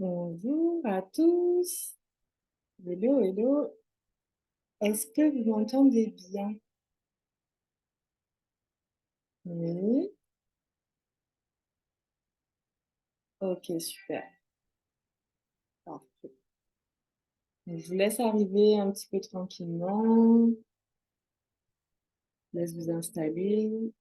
Bonjour à tous. Hello, hello. Est-ce que vous m'entendez bien? Oui. Ok, super. Parfait. Donc, je vous laisse arriver un petit peu tranquillement. Je laisse vous installer.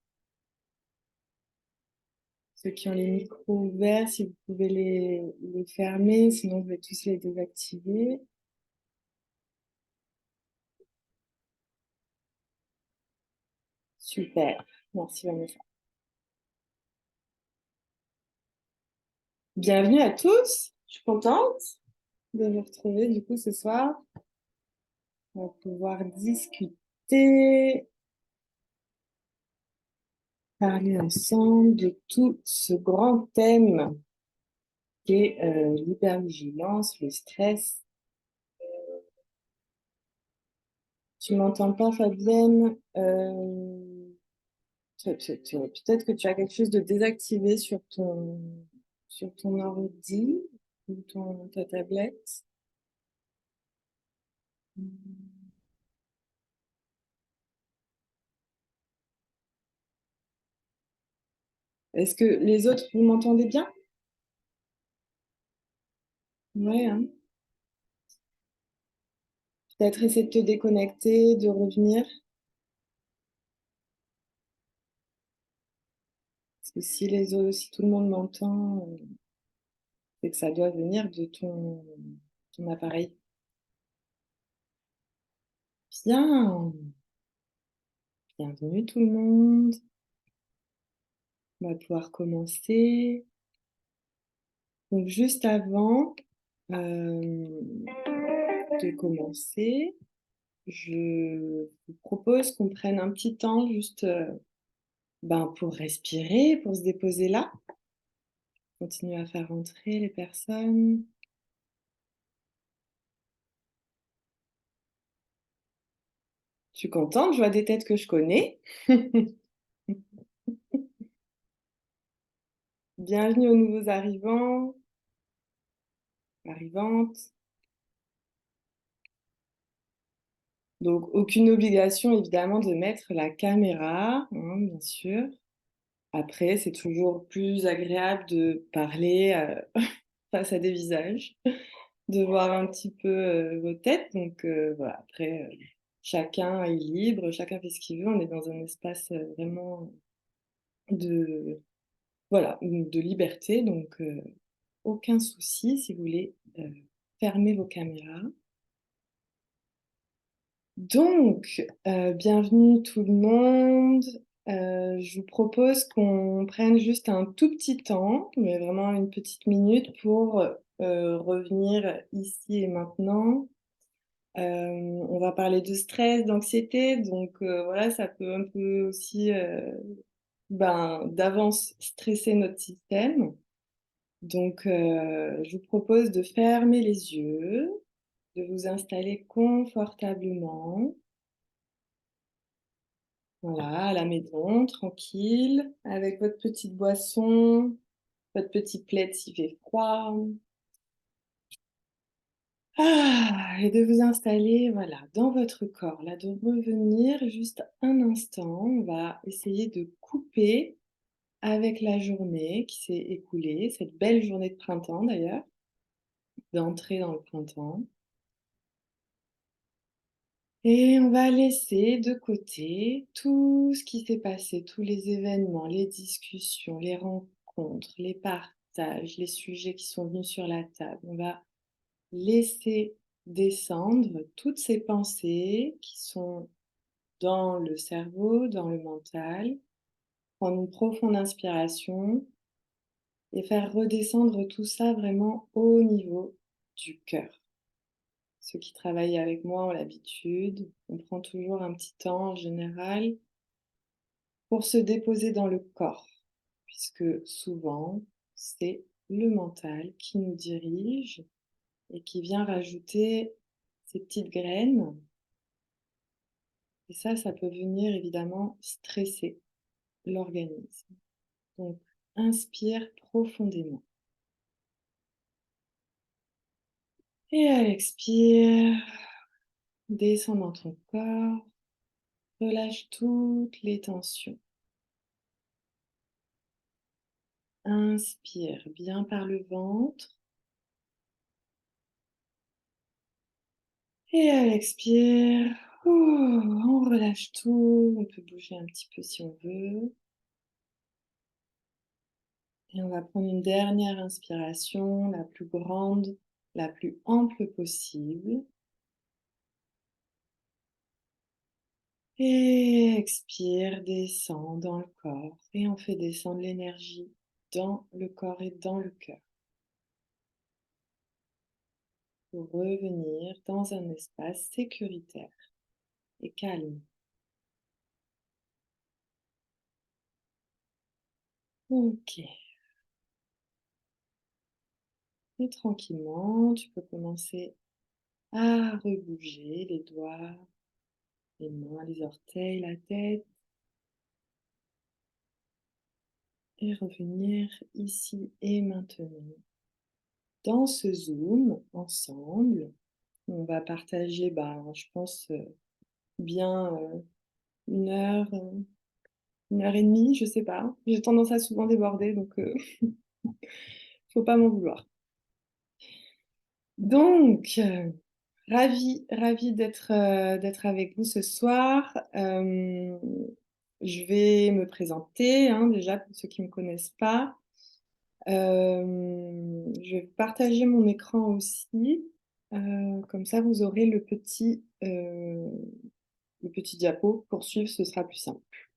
Ceux qui ont les micros ouverts, si vous pouvez les fermer, sinon je vais tous les désactiver. Super. Merci Vanessa. Bienvenue à tous. Je suis contente de vous retrouver du coup ce soir. On va pouvoir discuter, parler ensemble de tout ce grand thème qu'est l'hypervigilance, le stress. Tu m'entends pas, Fabienne? Peut-être que tu as quelque chose de désactivé sur ton ordi ou ta tablette. Est-ce que les autres, vous m'entendez bien? Ouais, hein. Peut-être essayer de te déconnecter, de revenir. Parce que si tout le monde m'entend, c'est que ça doit venir de ton appareil. Bien, bienvenue tout le monde. On va pouvoir commencer. Donc, juste avant de commencer, je vous propose qu'on prenne un petit temps juste pour respirer, pour se déposer là. Continuer à faire rentrer les personnes. Je suis contente, je vois des têtes que je connais. Bienvenue aux nouveaux arrivants, arrivantes. Donc, aucune obligation, évidemment, de mettre la caméra, hein, bien sûr. Après, c'est toujours plus agréable de parler face à des visages, de voir un petit peu vos têtes. Donc, voilà, après, chacun est libre, chacun fait ce qu'il veut. On est dans un espace vraiment de, voilà, de liberté. Donc, aucun souci si vous voulez fermer vos caméras. Donc, bienvenue tout le monde. Je vous propose qu'on prenne juste un tout petit temps, mais vraiment une petite minute pour revenir ici et maintenant. On va parler de stress, d'anxiété, donc voilà, ça peut un peu aussi d'avance stresser notre système. Donc, je vous propose de fermer les yeux, de vous installer confortablement. Voilà, à la maison, tranquille, avec votre petite boisson, votre petit plaid s'il fait froid. Et de vous installer, voilà, dans votre corps, là, de revenir juste un instant. On va essayer de couper avec la journée qui s'est écoulée, cette belle journée de printemps d'ailleurs, d'entrer dans le printemps. Et on va laisser de côté tout ce qui s'est passé, tous les événements, les discussions, les rencontres, les partages, les sujets qui sont venus sur la table. On va laisser descendre toutes ces pensées qui sont dans le cerveau, dans le mental, prendre une profonde inspiration et faire redescendre tout ça vraiment au niveau du cœur. Ceux qui travaillent avec moi ont l'habitude. On prend toujours un petit temps en général pour se déposer dans le corps, puisque souvent, c'est le mental qui nous dirige et qui vient rajouter ces petites graines. Et ça peut venir évidemment stresser l'organisme. Donc, inspire profondément. Et à l'expire, descends dans ton corps, relâche toutes les tensions. Inspire bien par le ventre. Et à l'expire, on relâche tout. On peut bouger un petit peu si on veut. Et on va prendre une dernière inspiration, la plus grande, la plus ample possible. Et expire, descend dans le corps. Et on fait descendre l'énergie dans le corps et dans le cœur. Pour revenir dans un espace sécuritaire et calme. Ok. Et tranquillement, tu peux commencer à rebouger les doigts, les mains, les orteils, la tête. Et revenir ici et maintenant. Dans ce zoom, ensemble, on va partager, je pense, bien 1 heure, 1 heure et demie, je sais pas. J'ai tendance à souvent déborder, donc faut pas m'en vouloir. Donc, ravie d'être avec vous ce soir. Je vais me présenter, hein, déjà pour ceux qui ne me connaissent pas. Je vais partager mon écran aussi. Comme ça, vous aurez le petit diapo. Pour suivre, ce sera plus simple.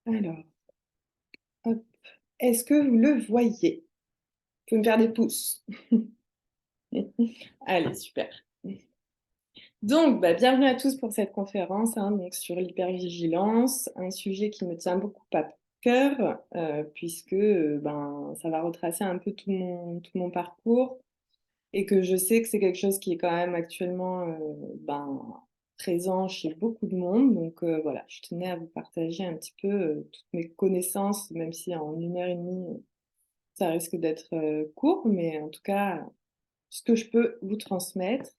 Alors, hop. Est-ce que vous le voyez? Vous pouvez me faire des pouces. Allez, super. Donc, bienvenue à tous pour cette conférence, hein, donc sur l'hypervigilance, un sujet qui me tient beaucoup à cœur, puisque ça va retracer un peu tout mon parcours et que je sais que c'est quelque chose qui est quand même actuellement présent chez beaucoup de monde. Donc voilà, je tenais à vous partager un petit peu toutes mes connaissances, même si en 1 heure et demie, ça risque d'être court, mais en tout cas, ce que je peux vous transmettre.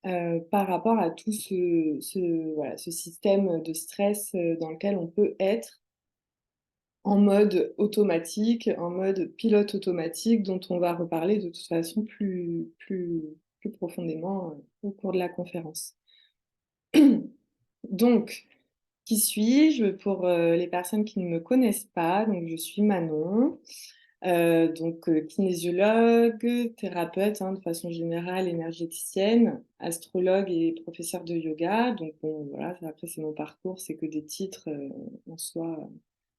par rapport à tout voilà, ce système de stress dans lequel on peut être en mode automatique, en mode pilote automatique, dont on va reparler de toute façon plus profondément au cours de la conférence. Donc, qui suis-je pour les personnes qui ne me connaissent pas? Donc, je suis Manon, kinésiologue, thérapeute de façon générale, énergéticienne, astrologue et professeure de yoga. Donc, bon, voilà, après, c'est mon parcours, c'est que des titres en soi,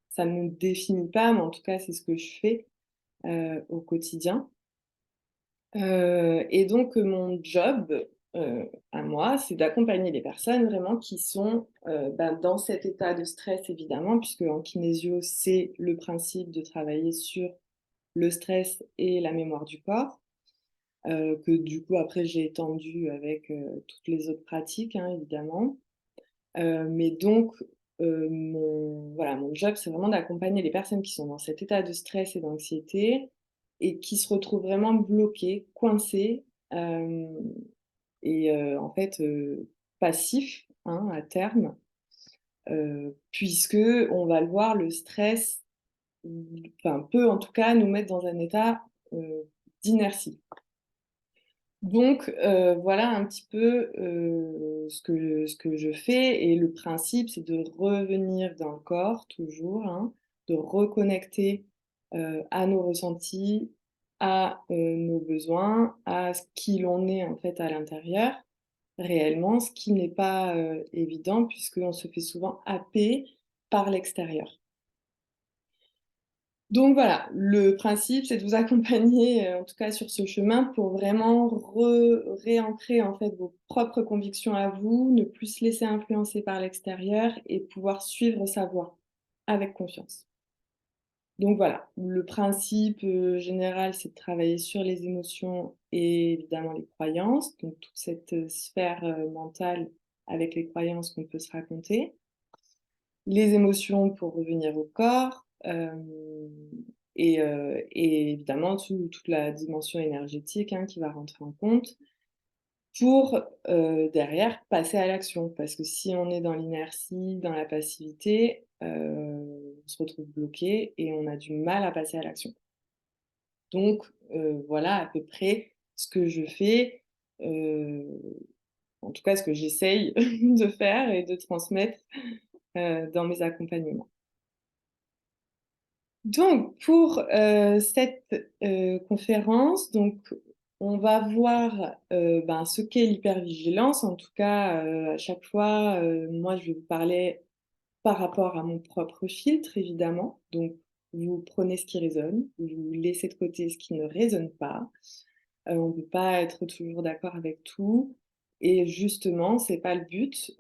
ça ne me définit pas, mais en tout cas, c'est ce que je fais au quotidien. Et donc, mon job à moi, c'est d'accompagner les personnes vraiment qui sont dans cet état de stress, évidemment, puisque en kinésio, c'est le principe de travailler sur le stress et la mémoire du corps, que du coup, après, j'ai étendu avec toutes les autres pratiques, évidemment. Mais donc, voilà, mon job, c'est vraiment d'accompagner les personnes qui sont dans cet état de stress et d'anxiété et qui se retrouvent vraiment bloquées, coincées et en fait passifs à terme, puisque on va le voir, le stress, peut en tout cas nous mettre dans un état d'inertie. Donc, voilà un petit peu ce que je fais. Et le principe, c'est de revenir dans le corps, toujours, de reconnecter à nos ressentis, à nos besoins, à ce qui l'on est en fait à l'intérieur, réellement, ce qui n'est pas évident, puisqu'on se fait souvent happer par l'extérieur. Donc voilà, le principe, c'est de vous accompagner, en tout cas sur ce chemin, pour vraiment réancrer en fait vos propres convictions à vous, ne plus se laisser influencer par l'extérieur et pouvoir suivre sa voie avec confiance. Donc voilà, le principe général, c'est de travailler sur les émotions et évidemment les croyances, donc toute cette sphère mentale avec les croyances qu'on peut se raconter. Les émotions pour revenir au corps, et évidemment toute la dimension énergétique qui va rentrer en compte pour derrière passer à l'action. Parce que si on est dans l'inertie, dans la passivité, on se retrouve bloqué et on a du mal à passer à l'action. Donc voilà à peu près ce que je fais, en tout cas ce que j'essaye de faire et de transmettre dans mes accompagnements. Donc, pour cette conférence, donc, on va voir ce qu'est l'hypervigilance. En tout cas, à chaque fois, moi, je vais vous parler par rapport à mon propre filtre, évidemment. Donc, vous prenez ce qui résonne, vous laissez de côté ce qui ne résonne pas. On ne peut pas être toujours d'accord avec tout. Et justement, c'est pas le but.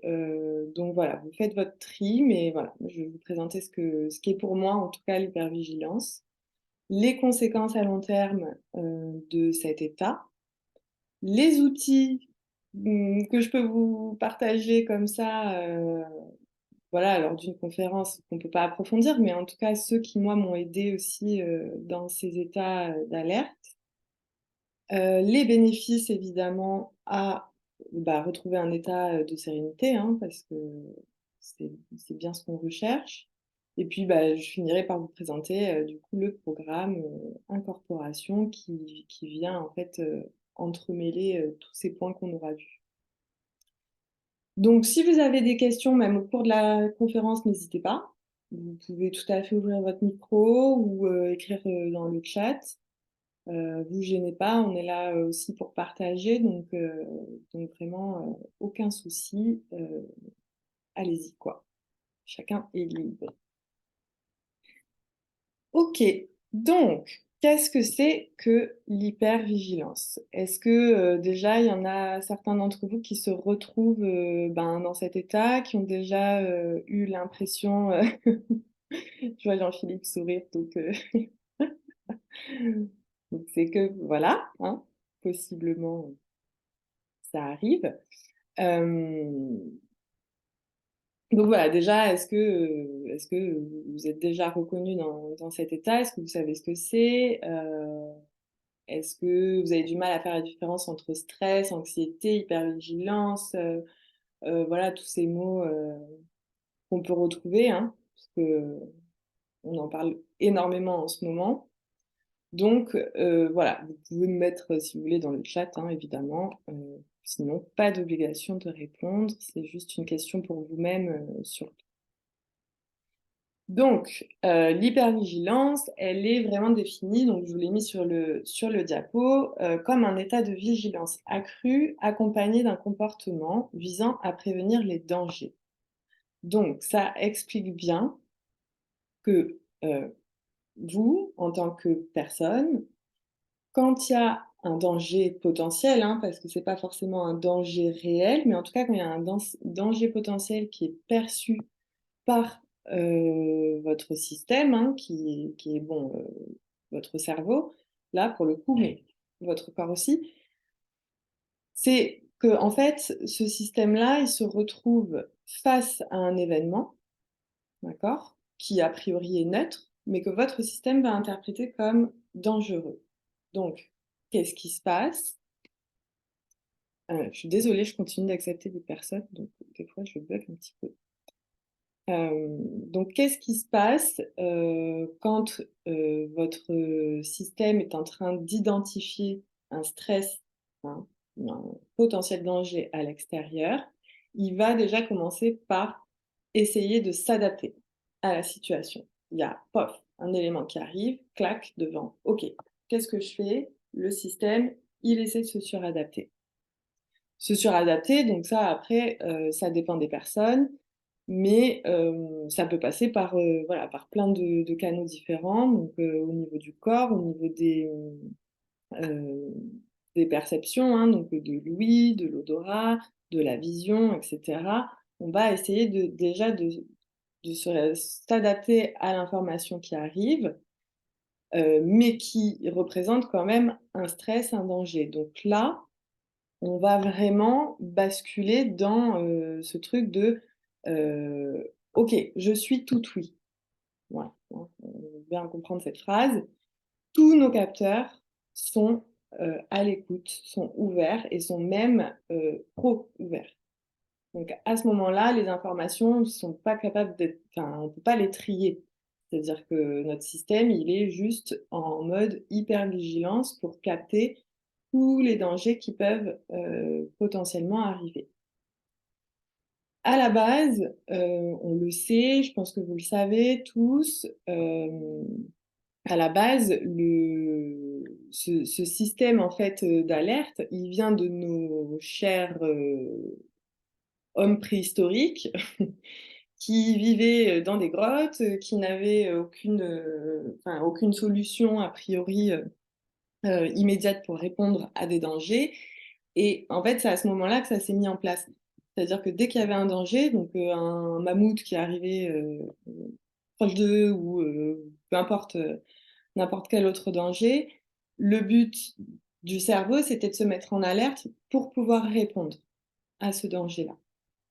Donc voilà, vous faites votre tri, mais voilà, je vais vous présenter ce qui est pour moi, en tout cas, l'hypervigilance, les conséquences à long terme de cet état, les outils que je peux vous partager comme ça, voilà, lors d'une conférence qu'on ne peut pas approfondir, mais en tout cas ceux qui, moi, m'ont aidé aussi dans ces états d'alerte. Les bénéfices, évidemment, à retrouver un état de sérénité, parce que c'est bien ce qu'on recherche. Et puis, je finirai par vous présenter du coup le programme Incorporation qui vient en fait entremêler tous ces points qu'on aura vus. Donc, si vous avez des questions, même au cours de la conférence, n'hésitez pas. Vous pouvez tout à fait ouvrir votre micro ou écrire dans le chat. Vous gênez pas, on est là aussi pour partager, donc vraiment aucun souci, allez-y quoi. Chacun est libre. Ok, donc qu'est-ce que c'est que l'hypervigilance? Est-ce que déjà il y en a certains d'entre vous qui se retrouvent dans cet état, qui ont déjà eu l'impression, je vois Jean-Philippe sourire, donc c'est que voilà, possiblement ça arrive. Donc voilà, déjà, est-ce que vous êtes déjà reconnu dans cet état? Est-ce que vous savez ce que c'est? Est-ce que vous avez du mal à faire la différence entre stress, anxiété, hypervigilance, voilà tous ces mots, qu'on peut retrouver, hein, parce qu'on en parle énormément en ce moment. Donc voilà, vous pouvez me mettre, si vous voulez, dans le chat, hein, évidemment, sinon pas d'obligation de répondre, c'est juste une question pour vous-même, surtout. Donc l'hypervigilance, elle est vraiment définie, donc je vous l'ai mis sur le diapo, comme un état de vigilance accrue accompagné d'un comportement visant à prévenir les dangers. Donc ça explique bien que, vous, en tant que personne, quand il y a un danger potentiel, hein, parce que c'est pas forcément un danger réel, mais en tout cas quand il y a un danger potentiel qui est perçu par, votre système, hein, qui est bon, votre cerveau, là pour le coup, mais votre corps aussi, c'est que en fait, ce système-là, il se retrouve face à un événement, d'accord? Qui a priori est neutre, mais que votre système va interpréter comme dangereux. Donc, qu'est-ce qui se passe? Je suis désolée, je continue d'accepter des personnes, donc des fois je bug un petit peu. Donc qu'est-ce qui se passe, quand, votre système est en train d'identifier un stress, hein, un potentiel danger à l'extérieur? Il va déjà commencer par essayer de s'adapter à la situation. Il y a, pof, un élément qui arrive, clac, devant. OK, qu'est-ce que je fais? Le système, il essaie de se suradapter. Se suradapter, donc ça après, ça dépend des personnes, mais ça peut passer par, voilà, par plein de canaux différents, donc au niveau du corps, au niveau des perceptions, hein, donc de l'ouïe, de l'odorat, de la vision et cetera. On va essayer déjà de s'adapter à l'information qui arrive, mais qui représente quand même un stress, un danger. Donc là, on va vraiment basculer dans, ce truc de, «OK, je suis tout oui». Voilà, hein, bien comprendre cette phrase. Tous nos capteurs sont, à l'écoute, sont ouverts et sont même, trop ouverts. Donc à ce moment-là, les informations ne sont pas capables d'être, enfin, on ne peut pas les trier. C'est-à-dire que notre système, il est juste en mode hypervigilance pour capter tous les dangers qui peuvent, potentiellement arriver. À la base, on le sait, je pense que vous le savez tous, à la base, ce système en fait, d'alerte, il vient de nos chers, hommes préhistoriques qui vivaient, dans des grottes, qui n'avaient, enfin aucune solution a priori, immédiate pour répondre à des dangers et en fait, c'est à ce moment-là que ça s'est mis en place. C'est-à-dire que dès qu'il y avait un danger, donc un mammouth qui arrivait, proche d'eux ou peu importe, n'importe quel autre danger, le but du cerveau, c'était de se mettre en alerte pour pouvoir répondre à ce danger-là.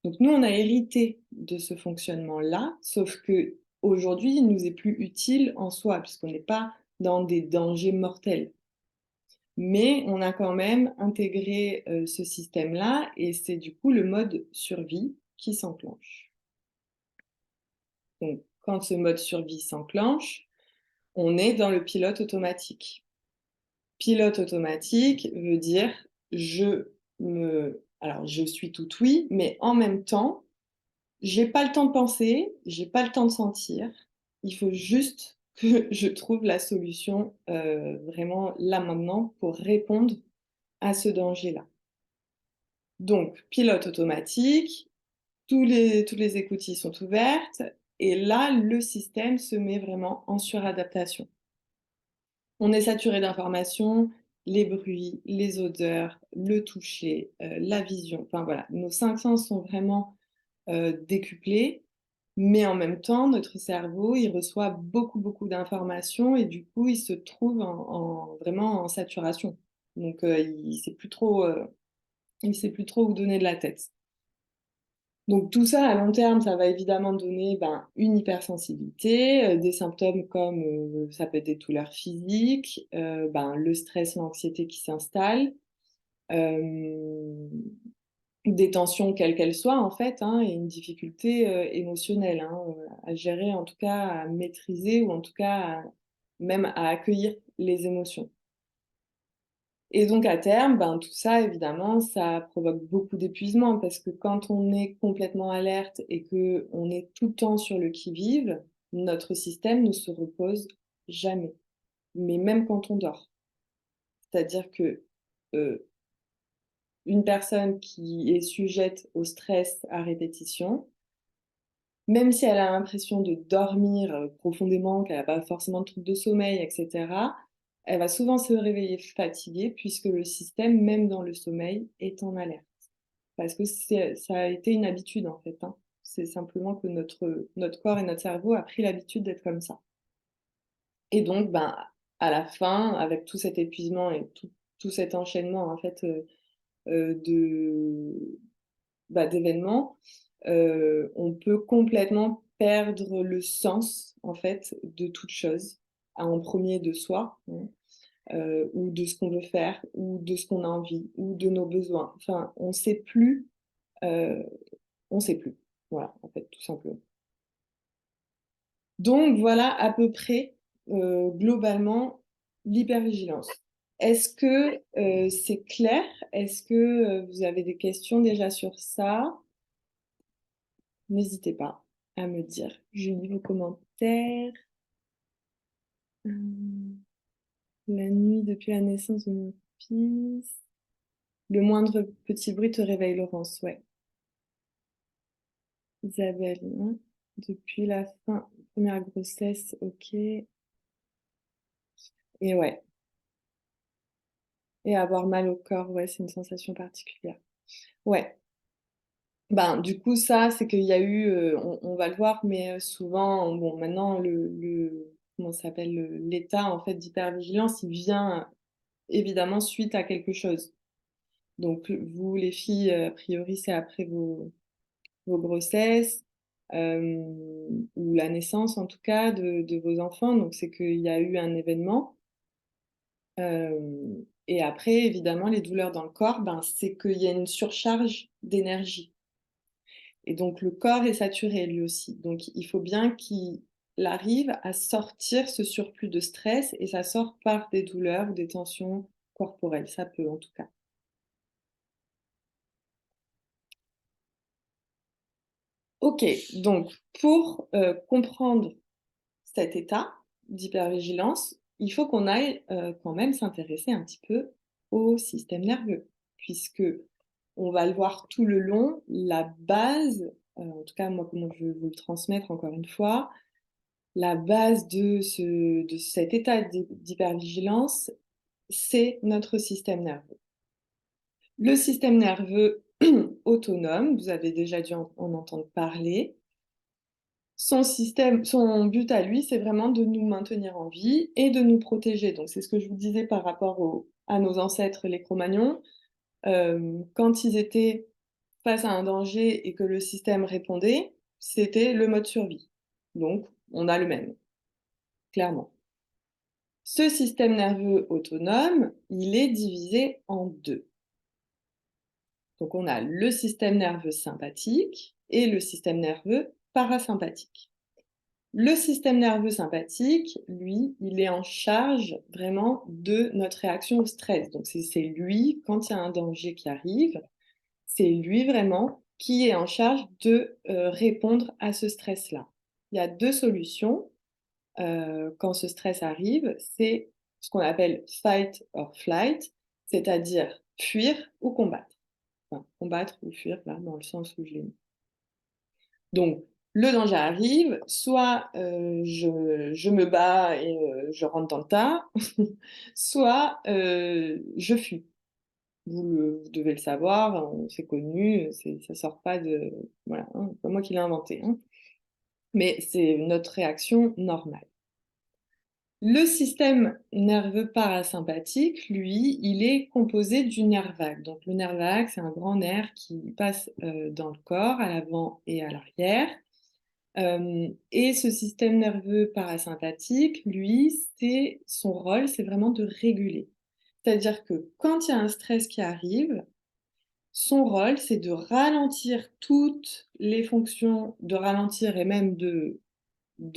Donc nous, on a hérité de ce fonctionnement-là, sauf qu'aujourd'hui, il nous est plus utile en soi puisqu'on n'est pas dans des dangers mortels. Mais on a quand même intégré, ce système-là et c'est du coup le mode survie qui s'enclenche. Donc quand ce mode survie s'enclenche, on est dans le pilote automatique. Pilote automatique veut dire alors je suis tout oui, mais en même temps, j'ai pas le temps de penser, j'ai pas le temps de sentir. Il faut juste que je trouve la solution, vraiment là maintenant pour répondre à ce danger-là. Donc, pilote automatique, toutes les écoutilles sont ouvertes et là, le système se met vraiment en suradaptation. On est saturé d'informations, les bruits, les odeurs, le toucher, la vision, enfin voilà, nos 5 sens sont vraiment, décuplés, mais en même temps, notre cerveau, il reçoit beaucoup, beaucoup d'informations et du coup, il se trouve vraiment en saturation. Donc, il sait plus trop où donner de la tête. Donc tout ça, à long terme, ça va évidemment donner une hypersensibilité, des symptômes comme ça peut être des douleurs physiques, le stress, l'anxiété qui s'installe, euh, des tensions quelles qu'elles soient en fait, hein, et une difficulté émotionnelle hein, à gérer, en tout cas à maîtriser ou en tout cas même à accueillir les émotions. Et donc à terme, tout ça évidemment, ça provoque beaucoup d'épuisement parce que quand on est complètement alerte et que on est tout le temps sur le qui-vive, notre système ne se repose jamais, mais même quand on dort. C'est-à-dire que euh, une personne qui est sujette au stress à répétition, même si elle a l'impression de dormir profondément, qu'elle n'a pas forcément de trouble de sommeil, etc., elle va souvent se réveiller fatiguée puisque le système, même dans le sommeil, est en alerte. Parce que ça a été une habitude en fait, hein. C'est simplement que notre corps et notre cerveau a pris l'habitude d'être comme ça. Et donc, à la fin, avec tout cet épuisement et tout cet enchaînement en fait de d'événements, on peut complètement perdre le sens, en fait, de toute chose, en premier de soi, hein, ou de ce qu'on veut faire, ou de ce qu'on a envie, ou de nos besoins. Enfin, euh, on sait plus. Voilà, en fait, tout simplement. Donc, voilà à peu près, globalement, l'hypervigilance. Est-ce que c'est clair? Est-ce que vous avez des questions déjà sur ça? N'hésitez pas à me dire. Je lis vos commentaires. La nuit depuis la naissance de mon fils. Le moindre petit bruit te réveille, Laurence. Ouais. Isabelle, hein. Depuis la fin, première grossesse, ok. Et ouais. Et avoir mal au corps, ouais, c'est une sensation particulière. Ouais. Du coup, ça, c'est qu'il y a eu, on va le voir, mais souvent, bon, maintenant, comment ça s'appelle, l'état, en fait, d'hypervigilance, il vient évidemment suite à quelque chose. Donc, vous, les filles, a priori, c'est après vos grossesses euh, ou la naissance, en tout cas, de vos enfants. Donc, c'est qu'il y a eu un événement. Et après, évidemment, les douleurs dans le corps, c'est qu'il y a une surcharge d'énergie. Et donc, le corps est saturé lui aussi. Donc, il faut bien qu'il arrive à sortir ce surplus de stress et ça sort par des douleurs ou des tensions corporelles. Ça peut, en tout cas. Ok, donc pour comprendre cet état d'hypervigilance, il faut qu'on aille quand même s'intéresser un petit peu au système nerveux, puisque on va le voir tout le long, la base, en tout cas moi comment je veux vous le transmettre encore une fois, la base de cet état d'hypervigilance, c'est notre système nerveux. Le système nerveux autonome, vous avez déjà dû en entendre parler. Son but à lui, c'est vraiment de nous maintenir en vie et de nous protéger. Donc, c'est ce que je vous disais par rapport à nos ancêtres, les Cro-Magnons. Quand ils étaient face à un danger et que le système répondait, c'était le mode survie. Donc, on a le même, clairement. Ce système nerveux autonome, il est divisé en deux. Donc, on a le système nerveux sympathique et le système nerveux parasympathique. Le système nerveux sympathique, lui, il est en charge vraiment de notre réaction au stress. Donc c'est lui, quand il y a un danger qui arrive, c'est lui vraiment qui est en charge de répondre à ce stress-là. Il y a deux solutions quand ce stress arrive, c'est ce qu'on appelle fight or flight, c'est-à-dire fuir ou combattre. Enfin, combattre ou fuir, là, dans le sens où je l'ai mis. Donc, le danger arrive, soit je me bats et je rentre dans le tas, soit je fuis. Vous devez le savoir, hein, c'est connu, ça sort pas de... Voilà, hein, c'est pas moi qui l'ai inventé, hein. Mais c'est notre réaction normale. Le système nerveux parasympathique, lui, il est composé du nerf vague. Donc le nerf vague, c'est un grand nerf qui passe dans le corps, à l'avant et à l'arrière. Et ce système nerveux parasympathique, lui, son rôle, c'est vraiment de réguler. C'est-à-dire que quand il y a un stress qui arrive, son rôle, c'est de ralentir toutes les fonctions, de ralentir et même de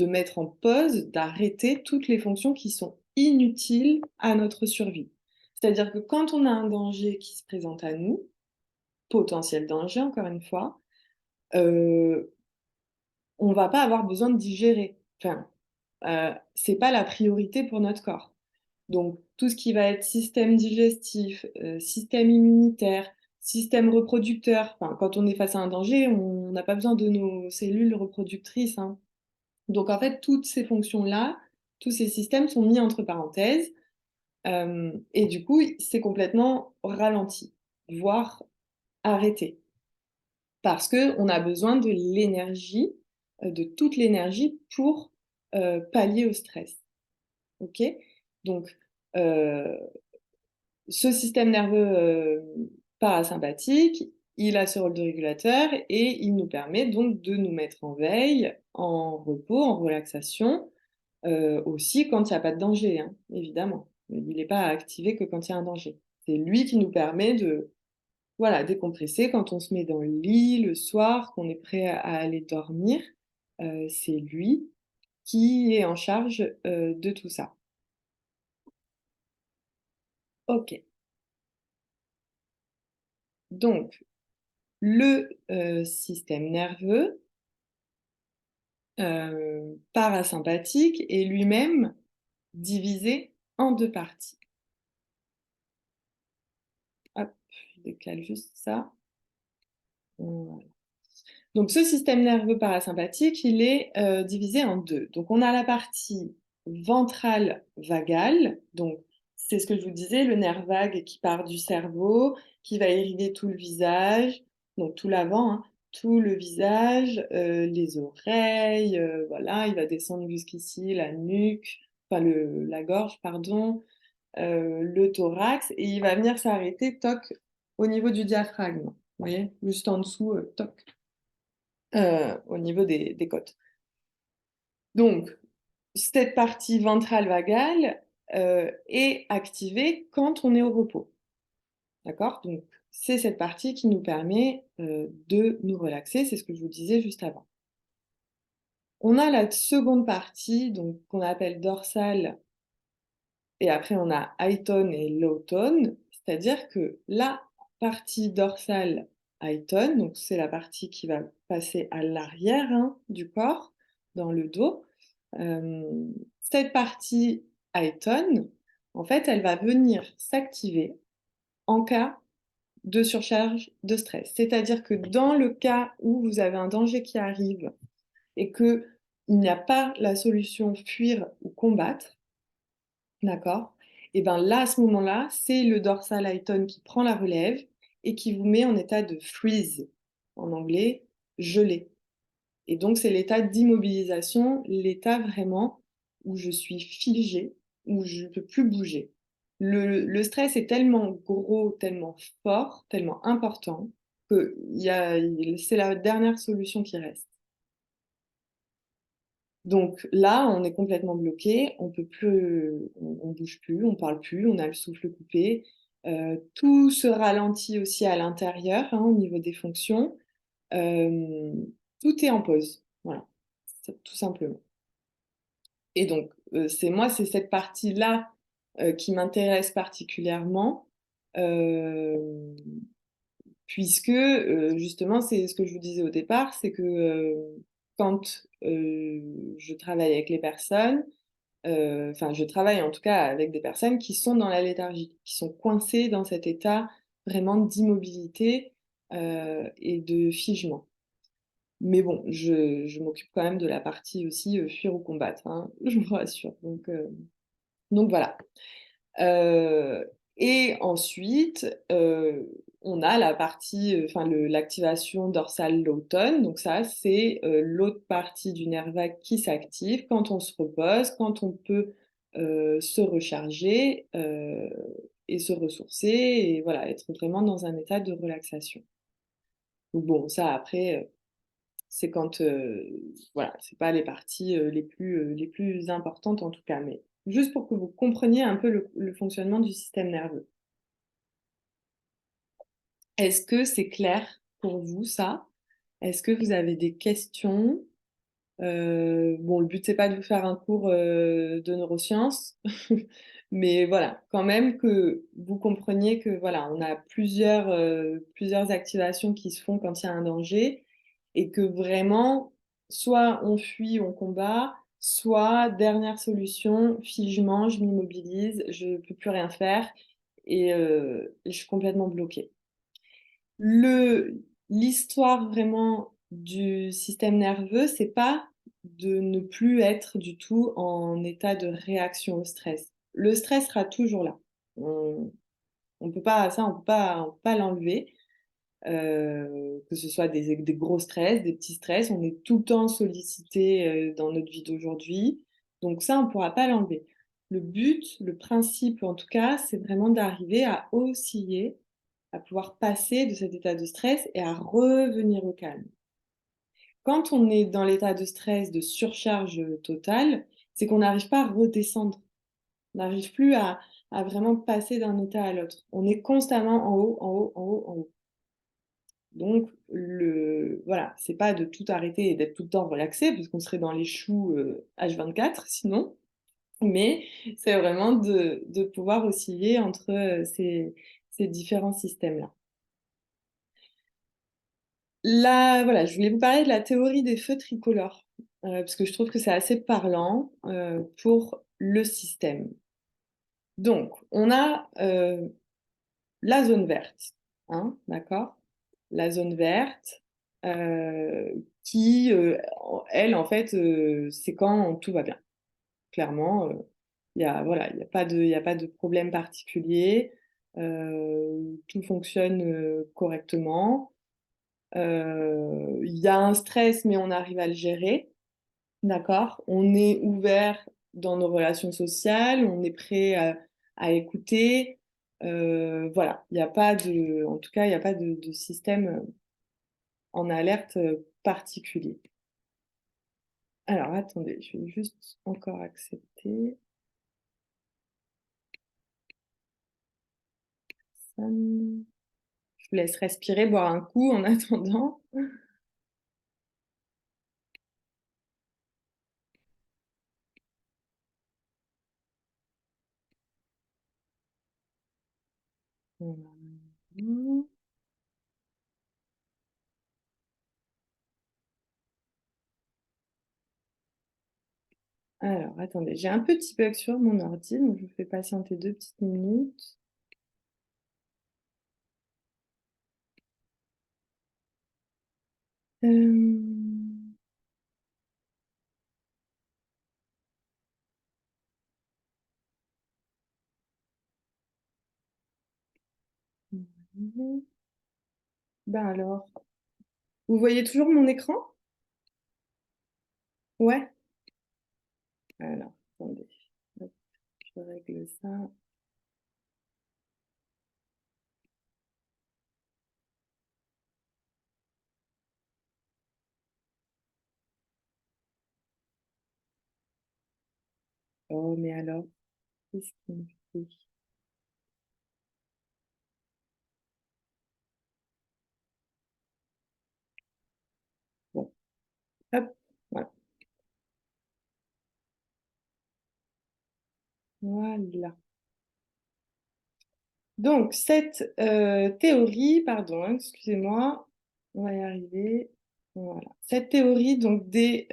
mettre en pause, d'arrêter toutes les fonctions qui sont inutiles à notre survie. C'est-à-dire que quand on a un danger qui se présente à nous, potentiel danger encore une fois, euh, on va pas avoir besoin de digérer. Enfin, c'est pas la priorité pour notre corps. Donc tout ce qui va être système digestif, système immunitaire, système reproducteur, enfin, quand on est face à un danger, on n'a pas besoin de nos cellules reproductrices, hein. Donc en fait, toutes ces fonctions-là, tous ces systèmes sont mis entre parenthèses, et du coup, c'est complètement ralenti, voire arrêté. Parce qu'on a besoin de l'énergie, de toute l'énergie pour pallier au stress. Ok? Donc, euh, ce système nerveux parasympathique, il a ce rôle de régulateur et il nous permet donc de nous mettre en veille, en repos, en relaxation, aussi quand il n'y a pas de danger, hein, évidemment. Il n'est pas activé que quand il y a un danger. C'est lui qui nous permet de, voilà, décompresser quand on se met dans le lit le soir, qu'on est prêt à aller dormir. C'est lui qui est en charge de tout ça. Ok. Donc, le système nerveux parasympathique est lui-même divisé en deux parties. Hop, je décale juste ça. Voilà. Donc, ce système nerveux parasympathique, il est divisé en deux. Donc, on a la partie ventrale vagale. Donc, c'est ce que je vous disais, le nerf vague qui part du cerveau, qui va irriguer tout le visage, donc tout l'avant, hein, tout le visage, les oreilles, voilà, il va descendre jusqu'ici, la nuque, enfin la gorge, pardon, le thorax, et il va venir s'arrêter, toc, au niveau du diaphragme. Vous voyez, juste en dessous, toc, au niveau des côtes. Donc, cette partie ventrale vagale est activée quand on est au repos. D'accord? Donc, c'est cette partie qui nous permet de nous relaxer, c'est ce que je vous disais juste avant. On a la seconde partie, donc qu'on appelle dorsale, et après on a high tone et low tone, c'est-à-dire que la partie dorsale high tone, donc c'est la partie qui va passer à l'arrière, hein, du corps, dans le dos. Cette partie high tone, en fait, elle va venir s'activer en cas de surcharge de stress. C'est-à-dire que dans le cas où vous avez un danger qui arrive et que il n'y a pas la solution fuir ou combattre, d'accord? Et bien là, à ce moment-là, c'est le dorsal high tone qui prend la relève et qui vous met en état de freeze, en anglais, gelé. Et donc, c'est l'état d'immobilisation, l'état vraiment où je suis figée, où je ne peux plus bouger. Le stress est tellement gros, tellement fort, tellement important que c'est la dernière solution qui reste. Donc là, on est complètement bloqué, on peut plus, on bouge plus, on parle plus, on a le souffle coupé. Tout se ralentit aussi à l'intérieur, hein, au niveau des fonctions. Euh, Tout est en pause, voilà, tout simplement. Et donc, c'est cette partie-là qui m'intéresse particulièrement, euh, puisque justement, c'est ce que je vous disais au départ, c'est que quand je travaille avec les personnes, enfin, je travaille en tout cas avec des personnes qui sont dans la léthargie, qui sont coincées dans cet état vraiment d'immobilité et de figement. Mais bon, je m'occupe quand même de la partie aussi fuir ou combattre, hein, je vous rassure. Donc voilà. Euh, et ensuite, on a la partie, enfin l'activation dorsale low-tone. Donc ça, c'est l'autre partie du nerf vague qui s'active quand on se repose, quand on peut se recharger et se ressourcer et voilà, être vraiment dans un état de relaxation. Donc bon, ça après, c'est quand, voilà, c'est pas les parties les plus importantes en tout cas, mais juste pour que vous compreniez un peu le fonctionnement du système nerveux. Est-ce que c'est clair pour vous ça? Est-ce que vous avez des questions? Bon, le but, c'est pas de vous faire un cours, de neurosciences, mais voilà, quand même que vous compreniez que, voilà, on a plusieurs activations qui se font quand il y a un danger et que vraiment, soit on fuit, on combat, soit dernière solution, figement, je m'immobilise, je peux plus rien faire et je suis complètement bloquée. L'histoire vraiment du système nerveux, c'est pas de ne plus être du tout en état de réaction au stress. Le stress sera toujours là. On peut pas, ça, on peut pas l'enlever. Que ce soit des gros stress, des petits stress, on est tout le temps sollicité dans notre vie d'aujourd'hui. Donc ça, on pourra pas l'enlever. Le but, le principe en tout cas, c'est vraiment d'arriver à osciller, à pouvoir passer de cet état de stress et à revenir au calme. Quand on est dans l'état de stress, de surcharge totale, c'est qu'on n'arrive pas à redescendre. On n'arrive plus à vraiment passer d'un état à l'autre. On est constamment en haut, en haut, en haut, en haut. Donc, voilà, c'est pas de tout arrêter et d'être tout le temps relaxé, puisqu'on serait dans les choux H24 sinon, mais c'est vraiment de pouvoir osciller entre ces différents systèmes-là. Là, voilà, je voulais vous parler de la théorie des feux tricolores, parce que je trouve que c'est assez parlant pour le système. Donc, on a la zone verte, hein, d'accord? La zone verte, qui, elle, en fait, c'est quand tout va bien. Clairement, voilà, il y a pas de problème particulier, tout fonctionne correctement. Il y a un stress, mais on arrive à le gérer, d'accord? On est ouvert dans nos relations sociales, on est prêt à écouter. Voilà, il n'y a pas de, en tout cas, il n'y a pas de système en alerte particulier. Alors, attendez, je vais juste encore accepter. Je vous laisse respirer, boire un coup en attendant. Alors, attendez, j'ai un petit bug sur mon ordi, donc je vous fais patienter 2 petites minutes. Euh, Ben alors, vous voyez toujours mon écran? Ouais. Alors, attendez. Hop, je règle ça. Oh, mais alors, qu'est-ce qu'il me fait? Bon, hop, voilà. Voilà. Donc, cette théorie, pardon, hein, excusez-moi, on va y arriver. Voilà. Cette théorie donc des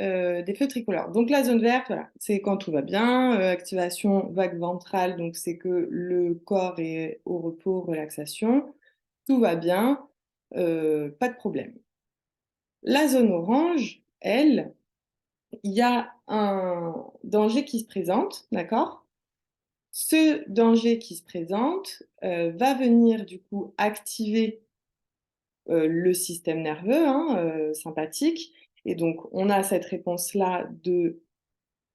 feux tricolores. Donc la zone verte, voilà, c'est quand tout va bien, activation vague ventrale, donc c'est que le corps est au repos, relaxation, tout va bien, pas de problème. La zone orange, elle, il y a un danger qui se présente, d'accord? Ce danger qui se présente va venir du coup activer le système nerveux hein, sympathique. Et donc, on a cette réponse-là de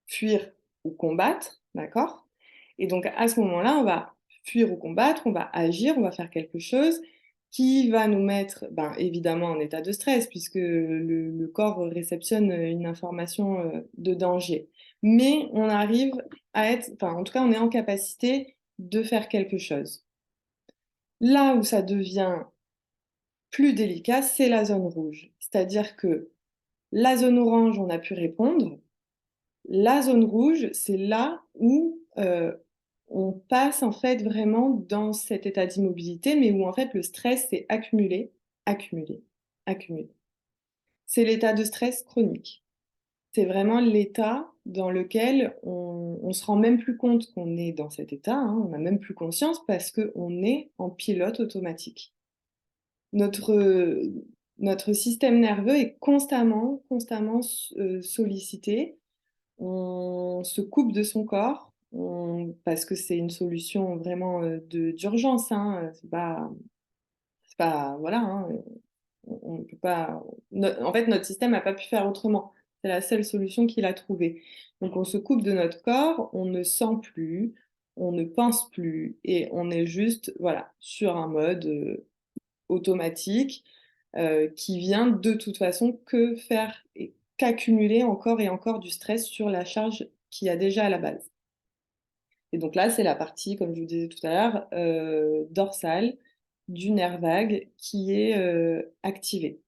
fuir ou combattre, d'accord? Et donc à ce moment-là, on va fuir ou combattre, on va agir, on va faire quelque chose qui va nous mettre, ben, évidemment en état de stress puisque le corps réceptionne une information de danger. Mais on arrive à être, enfin en tout cas on est en capacité de faire quelque chose. Là où ça devient plus délicat, c'est la zone rouge. C'est-à-dire que la zone orange, on a pu répondre. La zone rouge, c'est là où on passe en fait vraiment dans cet état d'immobilité, mais où en fait le stress s'est accumulé, accumulé, accumulé. C'est l'état de stress chronique. C'est vraiment l'état dans lequel on se rend même plus compte qu'on est dans cet état, hein, on n'a même plus conscience parce qu'on est en pilote automatique. Notre, notre système nerveux est constamment, constamment sollicité. On se coupe de son corps parce que c'est une solution vraiment d'urgence. Hein, c'est pas, voilà, hein, on peut pas. En fait, notre système n'a pas pu faire autrement. C'est la seule solution qu'il a trouvée. Donc, on se coupe de notre corps, on ne sent plus, on ne pense plus, et on est juste, voilà, sur un mode automatique qui vient de toute façon que faire et qu'accumuler encore et encore du stress sur la charge qu'il y a déjà à la base. Et donc là, c'est la partie, comme je vous disais tout à l'heure, dorsale du nerf vague qui est activée.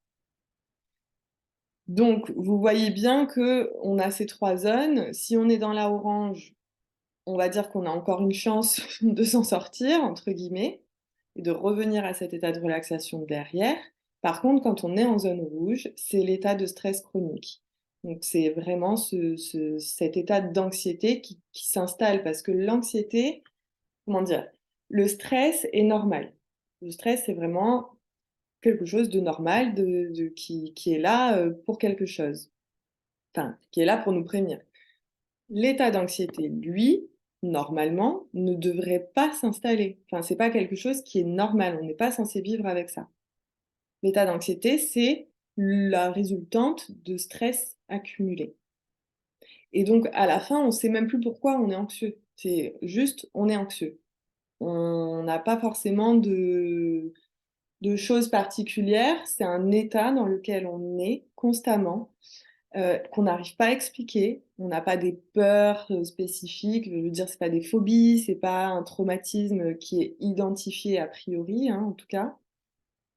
Donc, vous voyez bien que on a ces trois zones. Si on est dans la orange, on va dire qu'on a encore une chance de s'en sortir, entre guillemets, et de revenir à cet état de relaxation derrière. Par contre, quand on est en zone rouge, c'est l'état de stress chronique. Donc, c'est vraiment cet état d'anxiété qui s'installe parce que l'anxiété, comment dire, le stress est normal. Le stress, c'est vraiment quelque chose de normal, qui est là pour quelque chose. Enfin, qui est là pour nous prévenir. L'état d'anxiété, lui, normalement, ne devrait pas s'installer. Enfin, c'est pas quelque chose qui est normal. On n'est pas censé vivre avec ça. L'état d'anxiété, c'est la résultante de stress accumulé. Et donc, à la fin, on ne sait même plus pourquoi on est anxieux. C'est juste, on est anxieux. On n'a pas forcément de choses particulières. C'est un état dans lequel on est constamment qu'on n'arrive pas à expliquer. On n'a pas des peurs spécifiques, je veux dire, c'est pas des phobies, c'est pas un traumatisme qui est identifié a priori, hein, en tout cas.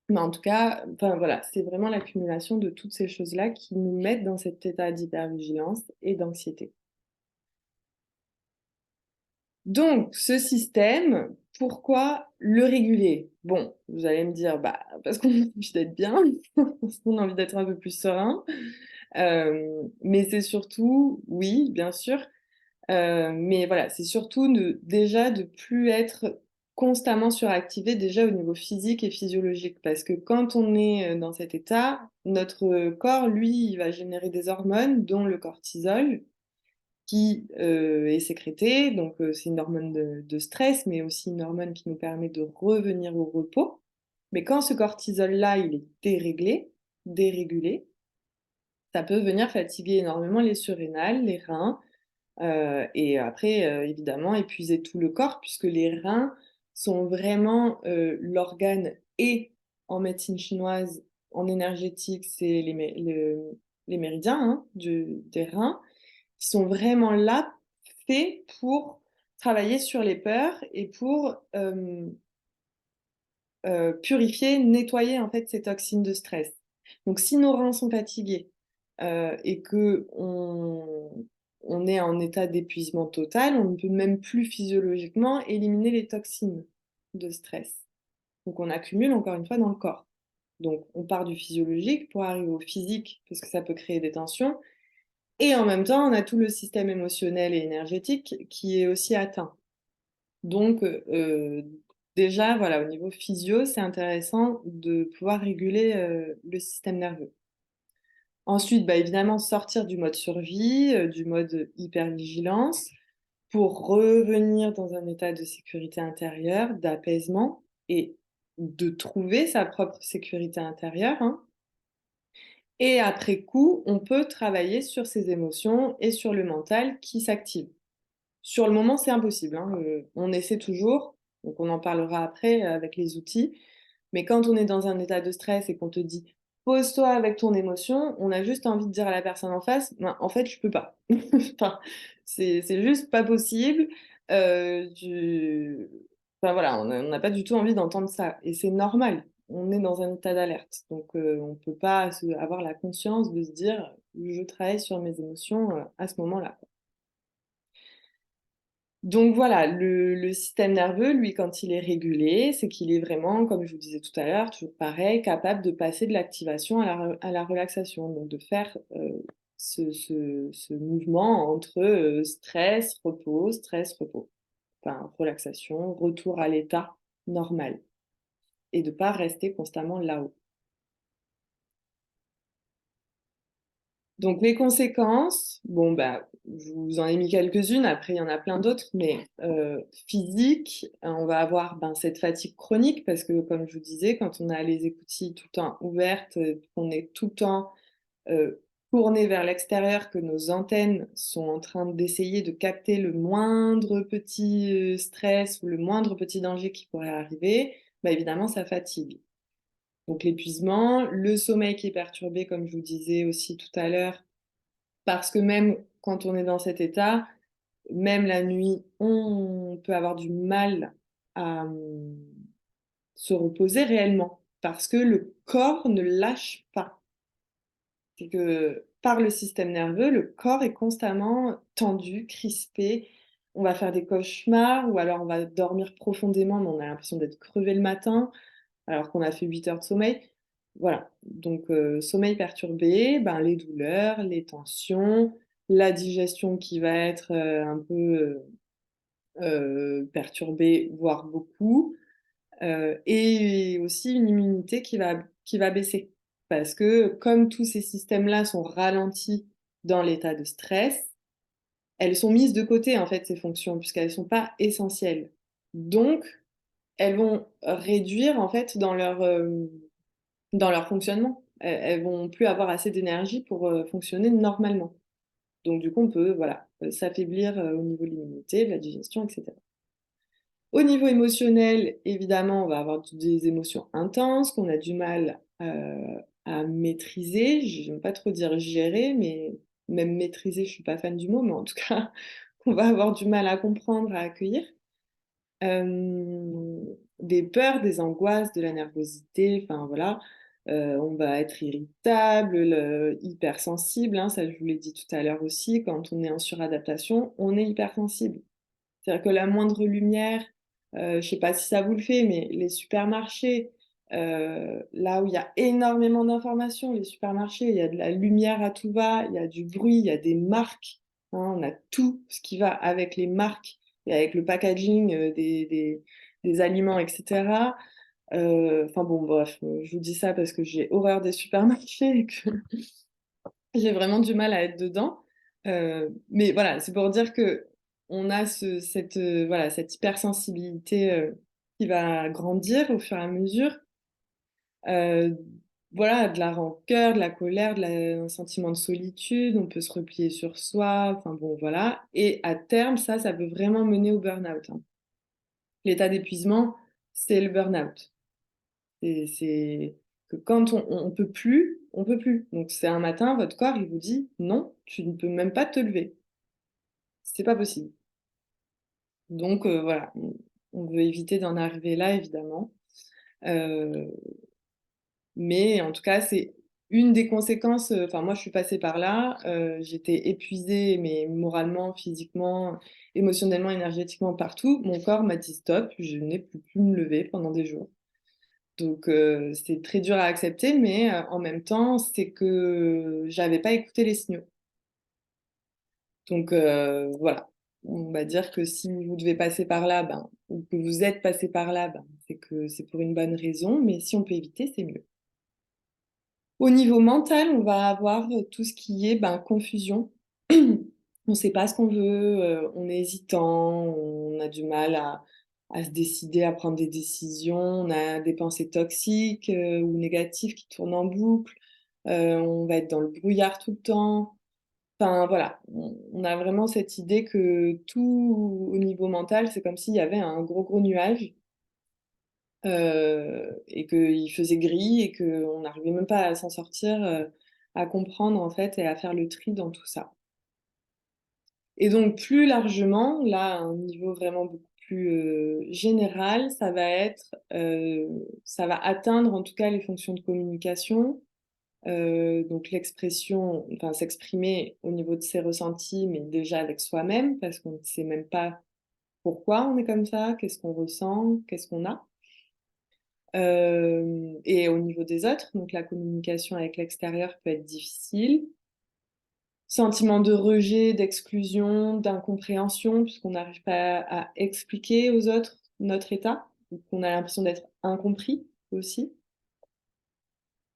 Mais en tout cas, enfin voilà, c'est vraiment l'accumulation de toutes ces choses-là qui nous mettent dans cet état d'hypervigilance et d'anxiété. Donc, ce système, pourquoi le réguler? Bon, vous allez me dire, bah, parce qu'on a envie d'être bien, parce qu'on a envie d'être un peu plus serein. Mais c'est surtout, oui, bien sûr, mais voilà, c'est surtout déjà de plus être constamment suractivé déjà au niveau physique et physiologique. Parce que quand on est dans cet état, notre corps, lui, il va générer des hormones, dont le cortisol, qui est sécrété. Donc, c'est une hormone de stress, mais aussi une hormone qui nous permet de revenir au repos. Mais quand ce cortisol-là, il est dérégulé, ça peut venir fatiguer énormément les surrénales, les reins, et après, évidemment, épuiser tout le corps, puisque les reins sont vraiment l'organe et en médecine chinoise, en énergétique, c'est les méridiens hein, des reins, qui sont vraiment là, faits pour travailler sur les peurs et pour purifier, nettoyer en fait ces toxines de stress. Donc si nos reins sont fatigués et que on est en état d'épuisement total, on ne peut même plus physiologiquement éliminer les toxines de stress. Donc on accumule encore une fois dans le corps. Donc on part du physiologique pour arriver au physique parce que ça peut créer des tensions. Et en même temps, on a tout le système émotionnel et énergétique qui est aussi atteint. Donc, déjà, voilà, au niveau physio, c'est intéressant de pouvoir réguler le système nerveux. Ensuite, bah, évidemment, sortir du mode survie, du mode hypervigilance, pour revenir dans un état de sécurité intérieure, d'apaisement et de trouver sa propre sécurité intérieure, hein. Et après coup, on peut travailler sur ses émotions et sur le mental qui s'active. Sur le moment, c'est impossible, hein, on essaie toujours, donc on en parlera après avec les outils. Mais quand on est dans un état de stress et qu'on te dit: «Pose-toi avec ton émotion», on a juste envie de dire à la personne en face: «Ben, en fait, je peux pas». Enfin, c'est juste pas possible, tu enfin voilà, on n'a pas du tout envie d'entendre ça et c'est normal. On est dans un état d'alerte, donc on peut pas se avoir la conscience de se dire: «Je travaille sur mes émotions, à ce moment-là». Donc voilà, le système nerveux, lui, quand il est régulé, c'est qu'il est vraiment, comme je vous disais tout à l'heure, toujours pareil, capable de passer de l'activation à la relaxation. Donc de faire, ce mouvement entre, stress, repos. Enfin, relaxation, retour à l'état normal et de pas rester constamment là-haut. Donc les conséquences, bon, bah, je vous en ai mis quelques-unes, après il y en a plein d'autres, mais physique, on va avoir, ben, cette fatigue chronique parce que comme je vous disais, quand on a les écoutilles tout le temps ouvertes, qu'on est tout le temps, tourné vers l'extérieur, que nos antennes sont en train d'essayer de capter le moindre petit, stress ou le moindre petit danger qui pourrait arriver, bah, évidemment ça fatigue. Donc l'épuisement, le sommeil qui est perturbé comme je vous disais aussi tout à l'heure, parce que même quand on est dans cet état, même la nuit, on peut avoir du mal à, se reposer réellement parce que le corps ne lâche pas. C'est que par le système nerveux, le corps est constamment tendu, crispé. On va faire des cauchemars ou alors on va dormir profondément, mais on a l'impression d'être crevé le matin alors qu'on a fait 8 heures de sommeil. Voilà, donc sommeil perturbé, ben, les douleurs, les tensions, la digestion qui va être, un peu, perturbée, voire beaucoup, et aussi une immunité qui va baisser. Parce que comme tous ces systèmes-là sont ralentis dans l'état de stress, elles sont mises de côté, en fait, ces fonctions, puisqu'elles ne sont pas essentielles. Donc elles vont réduire, en fait, dans leur fonctionnement. Elles vont plus avoir assez d'énergie pour, fonctionner normalement. Donc du coup, on peut, voilà, s'affaiblir, au niveau de l'immunité, de la digestion et cetera. Au niveau émotionnel, évidemment, on va avoir des émotions intenses qu'on a du mal, à maîtriser. J'aime pas trop dire gérer, mais même maîtriser, je suis pas fan du mot, mais en tout cas, qu'on va avoir du mal à comprendre, à accueillir. Des peurs, des angoisses, de la nervosité, enfin voilà. On va être irritable, hypersensible, hein, ça je vous l'ai dit tout à l'heure aussi, quand on est en suradaptation, on est hypersensible. C'est-à-dire que la moindre lumière, je sais pas si ça vous le fait, mais les supermarchés, là où il y a énormément d'informations, les supermarchés, il y a de la lumière à tout va, il y a du bruit, il y a des marques, hein, on a tout ce qui va avec les marques et avec le packaging, des aliments et cetera. Enfin bon, bref, je vous dis ça parce que j'ai horreur des supermarchés et que j'ai vraiment du mal à être dedans. Mais voilà, c'est pour dire qu'on a voilà, cette hypersensibilité, qui va grandir au fur et à mesure. Heu, voilà, de la rancœur, de la colère, un sentiment de solitude, on peut se replier sur soi, enfin bon, voilà et à terme, ça peut vraiment mener au burn-out, hein. L'état d'épuisement, c'est le burn-out. C'est que quand on peut plus, on peut plus. Donc c'est un matin, votre corps, il vous dit: «Non, tu ne peux même pas te lever. C'est pas possible». Donc voilà, on veut éviter d'en arriver là, évidemment. Heu, mais en tout cas, c'est une des conséquences, enfin moi je suis passée par là, j'étais épuisée, mais moralement, physiquement, émotionnellement, énergétiquement, partout. Mon corps m'a dit: «Stop», je n'ai plus pu me lever pendant des jours. Donc c'est très dur à accepter, mais en même temps, c'est que j'avais pas écouté les signaux. Donc voilà, on va dire que si vous devez passer par là, ben ou que vous êtes passé par là, ben, c'est que c'est pour une bonne raison, mais si on peut éviter, c'est mieux. Au niveau mental, on va avoir, tout ce qui est, ben, confusion. On ne sait pas ce qu'on veut, on est hésitant, on a du mal à se décider, à prendre des décisions, on a des pensées toxiques, ou négatives qui tournent en boucle, on va être dans le brouillard tout le temps. Enfin, voilà, on a vraiment cette idée que tout au niveau mental, c'est comme s'il y avait un gros nuage et qu'il faisait gris et qu'on n'arrivait même pas à s'en sortir, à comprendre en fait et à faire le tri dans tout ça. Et donc plus largement, là, à un niveau vraiment beaucoup plus, général, ça va atteindre en tout cas les fonctions de communication, donc l'expression, enfin s'exprimer au niveau de ses ressentis, mais déjà avec soi-même, parce qu'on ne sait même pas pourquoi on est comme ça, qu'est-ce qu'on ressent, qu'est-ce qu'on a. Et au niveau des autres, donc la communication avec l'extérieur peut être difficile. Sentiment de rejet, d'exclusion, d'incompréhension, puisqu'on n'arrive pas à expliquer aux autres notre état, donc on a l'impression d'être incompris aussi.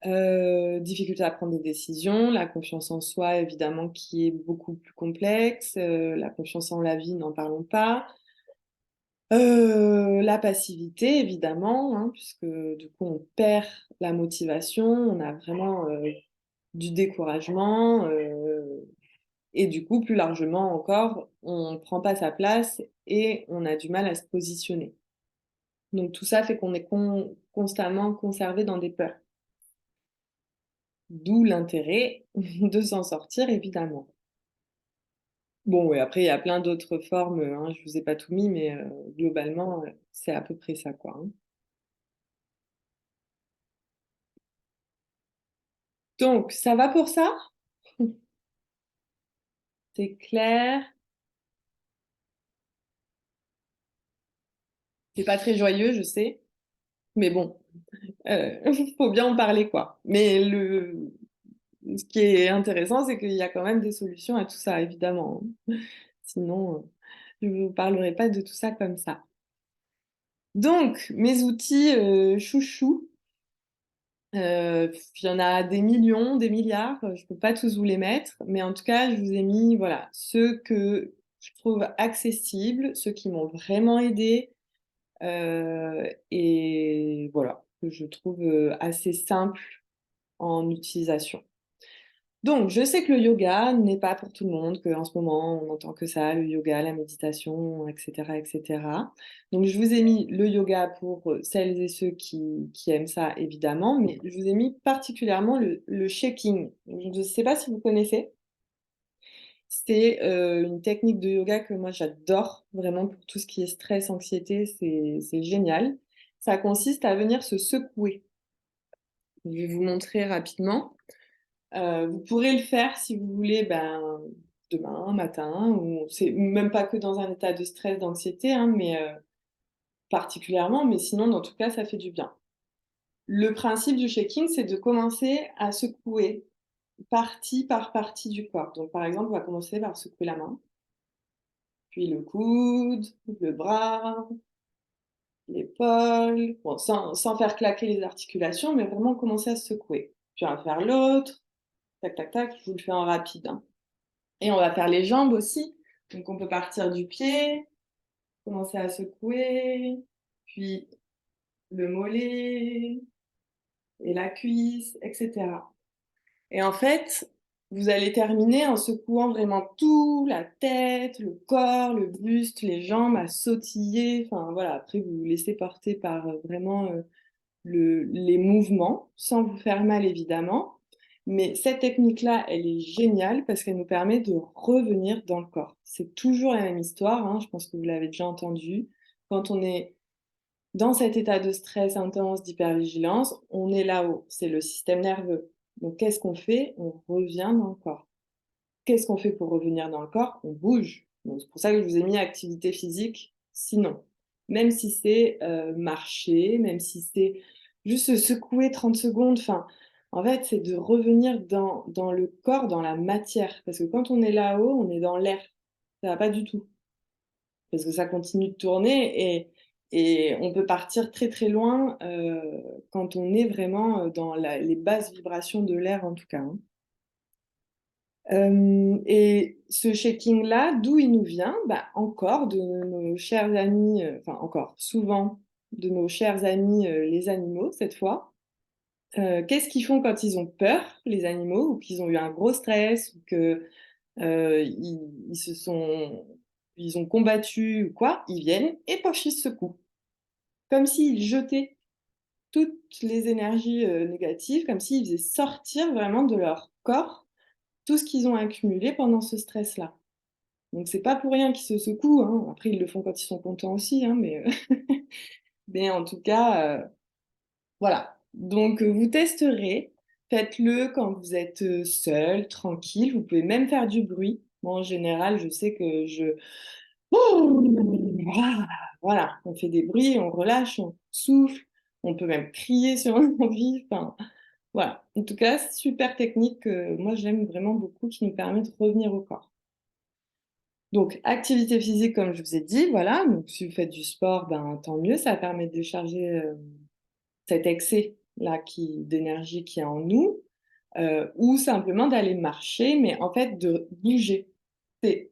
Difficulté à prendre des décisions, la confiance en soi évidemment qui est beaucoup plus complexe, la confiance en la vie, n'en parlons pas. La passivité évidemment, hein, puisque du coup on perd la motivation, on a vraiment, du découragement, et du coup plus largement encore, on ne prend pas sa place et on a du mal à se positionner. Donc tout ça fait qu'on est constamment conservé dans des peurs. D'où l'intérêt de s'en sortir évidemment. Bon, ouais, après il y a plein d'autres formes, hein, je vous ai pas tout mis, mais globalement, c'est à peu près ça, quoi, hein. Donc ça va pour ça? C'est clair? C'est pas très joyeux, je sais, mais bon, faut bien en parler, quoi. Mais ce qui est intéressant, c'est qu'il y a quand même des solutions à tout ça, évidemment, hein. Sinon, je vous parlerai pas de tout ça comme ça. Donc mes outils, chouchous. Il y en a des millions, des milliards, je peux pas tous vous les mettre, mais en tout cas, je vous ai mis, voilà, ceux que je trouve accessibles, ceux qui m'ont vraiment aidée, et voilà, que je trouve, assez simples en utilisation. Donc, je sais que le yoga n'est pas pour tout le monde, qu'en ce moment, on n'entend que ça, le yoga, la méditation, etc., etc. Donc, je vous ai mis le yoga pour celles et ceux qui aiment ça, évidemment, mais je vous ai mis particulièrement le shaking. Je ne sais pas si vous connaissez. C'est une technique de yoga que moi j'adore, vraiment pour tout ce qui est stress, anxiété, c'est génial. Ça consiste à venir se secouer. Je vais vous montrer rapidement. Vous pourrez le faire si vous voulez, ben, demain matin, ou c'est même pas que dans un état de stress, d'anxiété, hein, mais particulièrement, mais sinon, dans tout cas, ça fait du bien. Le principe du shaking, c'est de commencer à secouer partie par partie du corps. Donc, par exemple, on va commencer par secouer la main, puis le coude, le bras, l'épaule, bon, sans faire claquer les articulations, mais vraiment commencer à secouer. Puis on va faire l'autre, tac, tac, tac, je vous le fais en rapide, hein. Et on va faire les jambes aussi. Donc on peut partir du pied, commencer à secouer, puis le mollet et la cuisse, etc. Et en fait, vous allez terminer en secouant vraiment tout, la tête, le corps, le buste, les jambes, à sautiller. Enfin voilà, après vous vous laissez porter par vraiment les mouvements, sans vous faire mal évidemment. Mais cette technique-là, elle est géniale parce qu'elle nous permet de revenir dans le corps. C'est toujours la même histoire, hein, je pense que vous l'avez déjà entendu. Quand on est dans cet état de stress intense, d'hypervigilance, on est là-haut, c'est le système nerveux. Donc qu'est-ce qu'on fait? On revient dans le corps. Qu'est-ce qu'on fait pour revenir dans le corps? On bouge. Donc c'est pour ça que je vous ai mis activité physique, sinon. Même si c'est marcher, même si c'est juste se secouer 30 secondes, enfin, en fait, c'est de revenir dans le corps, dans la matière. Parce que quand on est là-haut, on est dans l'air. Ça va pas du tout. Parce que ça continue de tourner et on peut partir très très loin quand on est vraiment dans les basses vibrations de l'air en tout cas, hein. Et ce shaking-là, d'où il nous vient? Bah, encore de nos chers amis, enfin encore, souvent de nos chers amis les animaux cette fois. Qu'est-ce qu'ils font quand ils ont peur, les animaux, ou qu'ils ont eu un gros stress, ou que ils ont combattu ou quoi, ils viennent et pof, ils se secouent. Comme s'ils jetaient toutes les énergies négatives, comme s'ils faisaient sortir vraiment de leur corps tout ce qu'ils ont accumulé pendant ce stress-là. Donc c'est pas pour rien qu'ils se secouent, hein. Après, ils le font quand ils sont contents aussi, hein, mais en tout cas, voilà. Donc vous testerez, faites-le quand vous êtes seul, tranquille. Vous pouvez même faire du bruit. Moi, en général, je sais que je voilà, on fait des bruits, on relâche, on souffle, on peut même crier si on a envie. Enfin, voilà. En tout cas, super technique que moi j'aime vraiment beaucoup, qui nous permet de revenir au corps. Donc, activité physique, comme je vous ai dit, voilà. Donc, si vous faites du sport, ben, tant mieux, ça permet de décharger cet excès là d'énergie qui est en nous, ou simplement d'aller marcher, mais en fait de bouger. C'est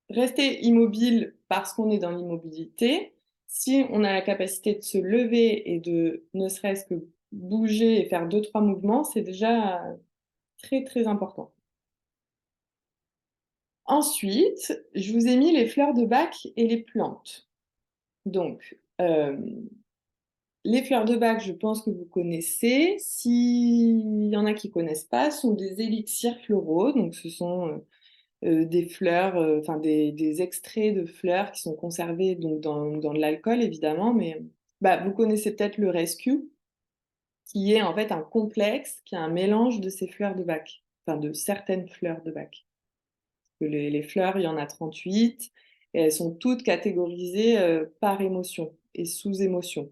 rester immobile parce qu'on est dans l'immobilité. Si on a la capacité de se lever et de ne serait-ce que bouger et faire deux, trois mouvements, c'est déjà très, très important. Ensuite, je vous ai mis les fleurs de bac et les plantes. Donc, les fleurs de bac, je pense que vous connaissez. S'il y en a qui connaissent pas, ce sont des élixirs floraux. Donc, ce sont des fleurs, enfin des extraits de fleurs qui sont conservés donc dans de l'alcool évidemment, mais bah, vous connaissez peut-être le rescue, qui est en fait un complexe, qui est un mélange de ces fleurs de bac, enfin de certaines fleurs de bac. Les fleurs, il y en a 38 et elles sont toutes catégorisées par émotion et sous émotion.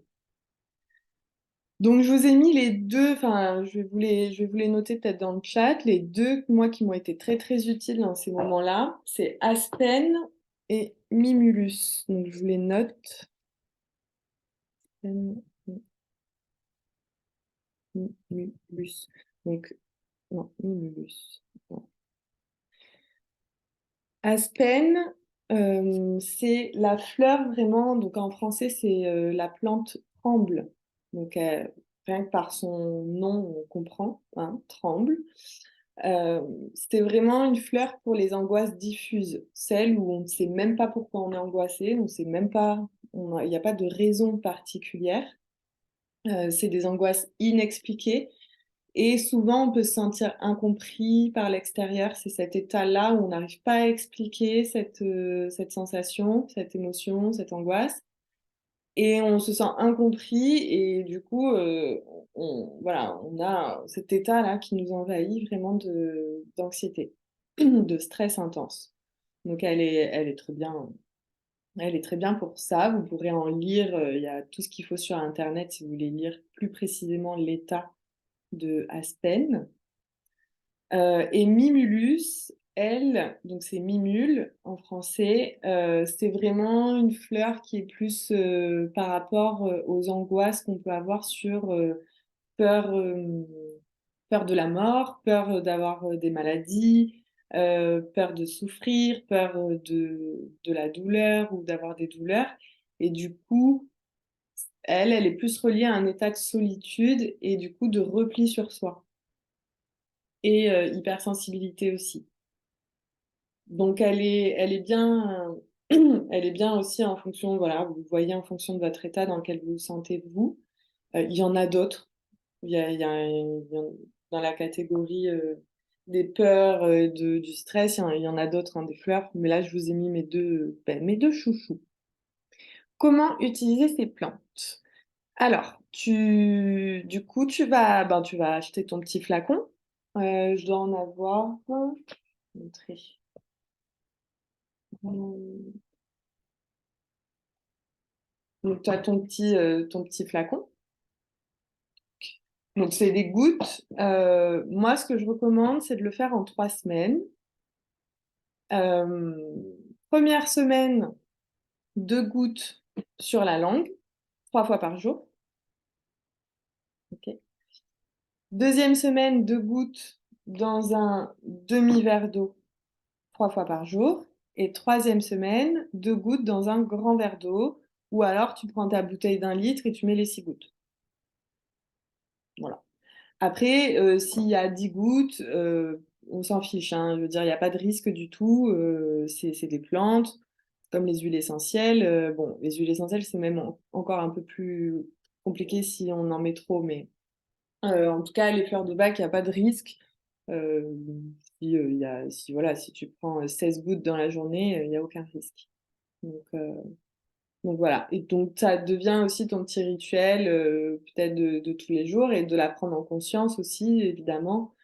Donc je vous ai mis les deux, enfin je vais vous les noter peut-être dans le chat, les deux moi qui m'ont été très très utiles dans ces moments-là, c'est Aspen et Mimulus. Donc je vous les note. Aspen, Mimulus. Donc non, Mimulus. Non. Aspen, c'est la fleur vraiment, donc en français c'est la plante tremble. Donc rien que par son nom on comprend, hein, tremble. Euh, C'était vraiment une fleur pour les angoisses diffuses, celles où on ne sait même pas pourquoi on est angoissé, on ne sait même pas, il n'y a pas de raison particulière. C'est des angoisses inexpliquées et souvent on peut se sentir incompris par l'extérieur. C'est cet état-là où on n'arrive pas à expliquer cette sensation, cette émotion, cette angoisse. Et on se sent incompris et du coup, voilà, on a cet état-là qui nous envahit vraiment d'anxiété, de stress intense. Donc elle est très bien pour ça. Vous pourrez en lire, il y a tout ce qu'il faut sur Internet si vous voulez lire plus précisément l'état de Aspen. Et Mimulus, elle, donc c'est Mimule en français, c'est vraiment une fleur qui est plus par rapport aux angoisses qu'on peut avoir sur peur, peur de la mort, peur d'avoir des maladies, peur de souffrir, peur de la douleur ou d'avoir des douleurs. Et du coup, elle est plus reliée à un état de solitude et du coup de repli sur soi et hypersensibilité aussi. Donc elle est bien, elle est bien aussi en fonction, voilà, vous voyez en fonction de votre état dans lequel vous vous sentez vous. Il y en a d'autres. Dans la catégorie des peurs, du stress, il y en a d'autres, hein, des fleurs. Mais là, je vous ai mis mes deux chouchous. Comment utiliser ces plantes? Alors, du coup, tu vas acheter ton petit flacon. Je dois en avoir. Je vais montrer. Donc, tu as ton petit flacon. Donc, c'est des gouttes. Moi, ce que je recommande, c'est de le faire en 3 semaines. Euh, Première semaine, 2 gouttes sur la langue, 3 fois par jour. Ok. Deuxième semaine, 2 gouttes dans un demi-verre d'eau, 3 fois par jour. Et troisième semaine, 2 gouttes dans un grand verre d'eau. Ou alors, tu prends ta bouteille d'1 litre et tu mets les 6 gouttes. Voilà. Après, s'il y a 10 gouttes, on s'en fiche, hein. Je veux dire, il y a pas de risque du tout, c'est des plantes, comme les huiles essentielles, bon, les huiles essentielles, c'est même encore un peu plus compliqué si on en met trop, mais en tout cas, les fleurs de bac, il y a pas de risque. Si, si voilà, si tu prends, 16 gouttes dans la journée, il y a aucun risque. Donc heu donc voilà, et donc ça devient aussi ton petit rituel, peut-être de tous les jours, et de la prendre en conscience aussi évidemment,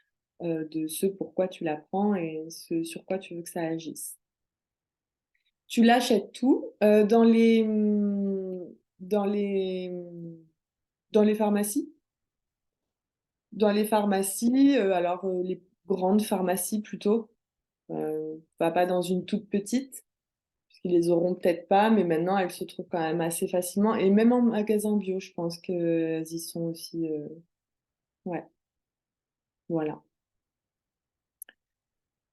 de ce pourquoi tu la prends et ce sur quoi tu veux que ça agisse. Tu l'achètes tout, dans les, dans les pharmacies? Dans les pharmacies, alors, les grandes pharmacies plutôt, va pas dans une toute petite, parce qu'ils les auront peut-être pas, mais maintenant elles se trouvent quand même assez facilement, et même en magasin bio, je pense qu'elles y sont aussi, ouais, voilà.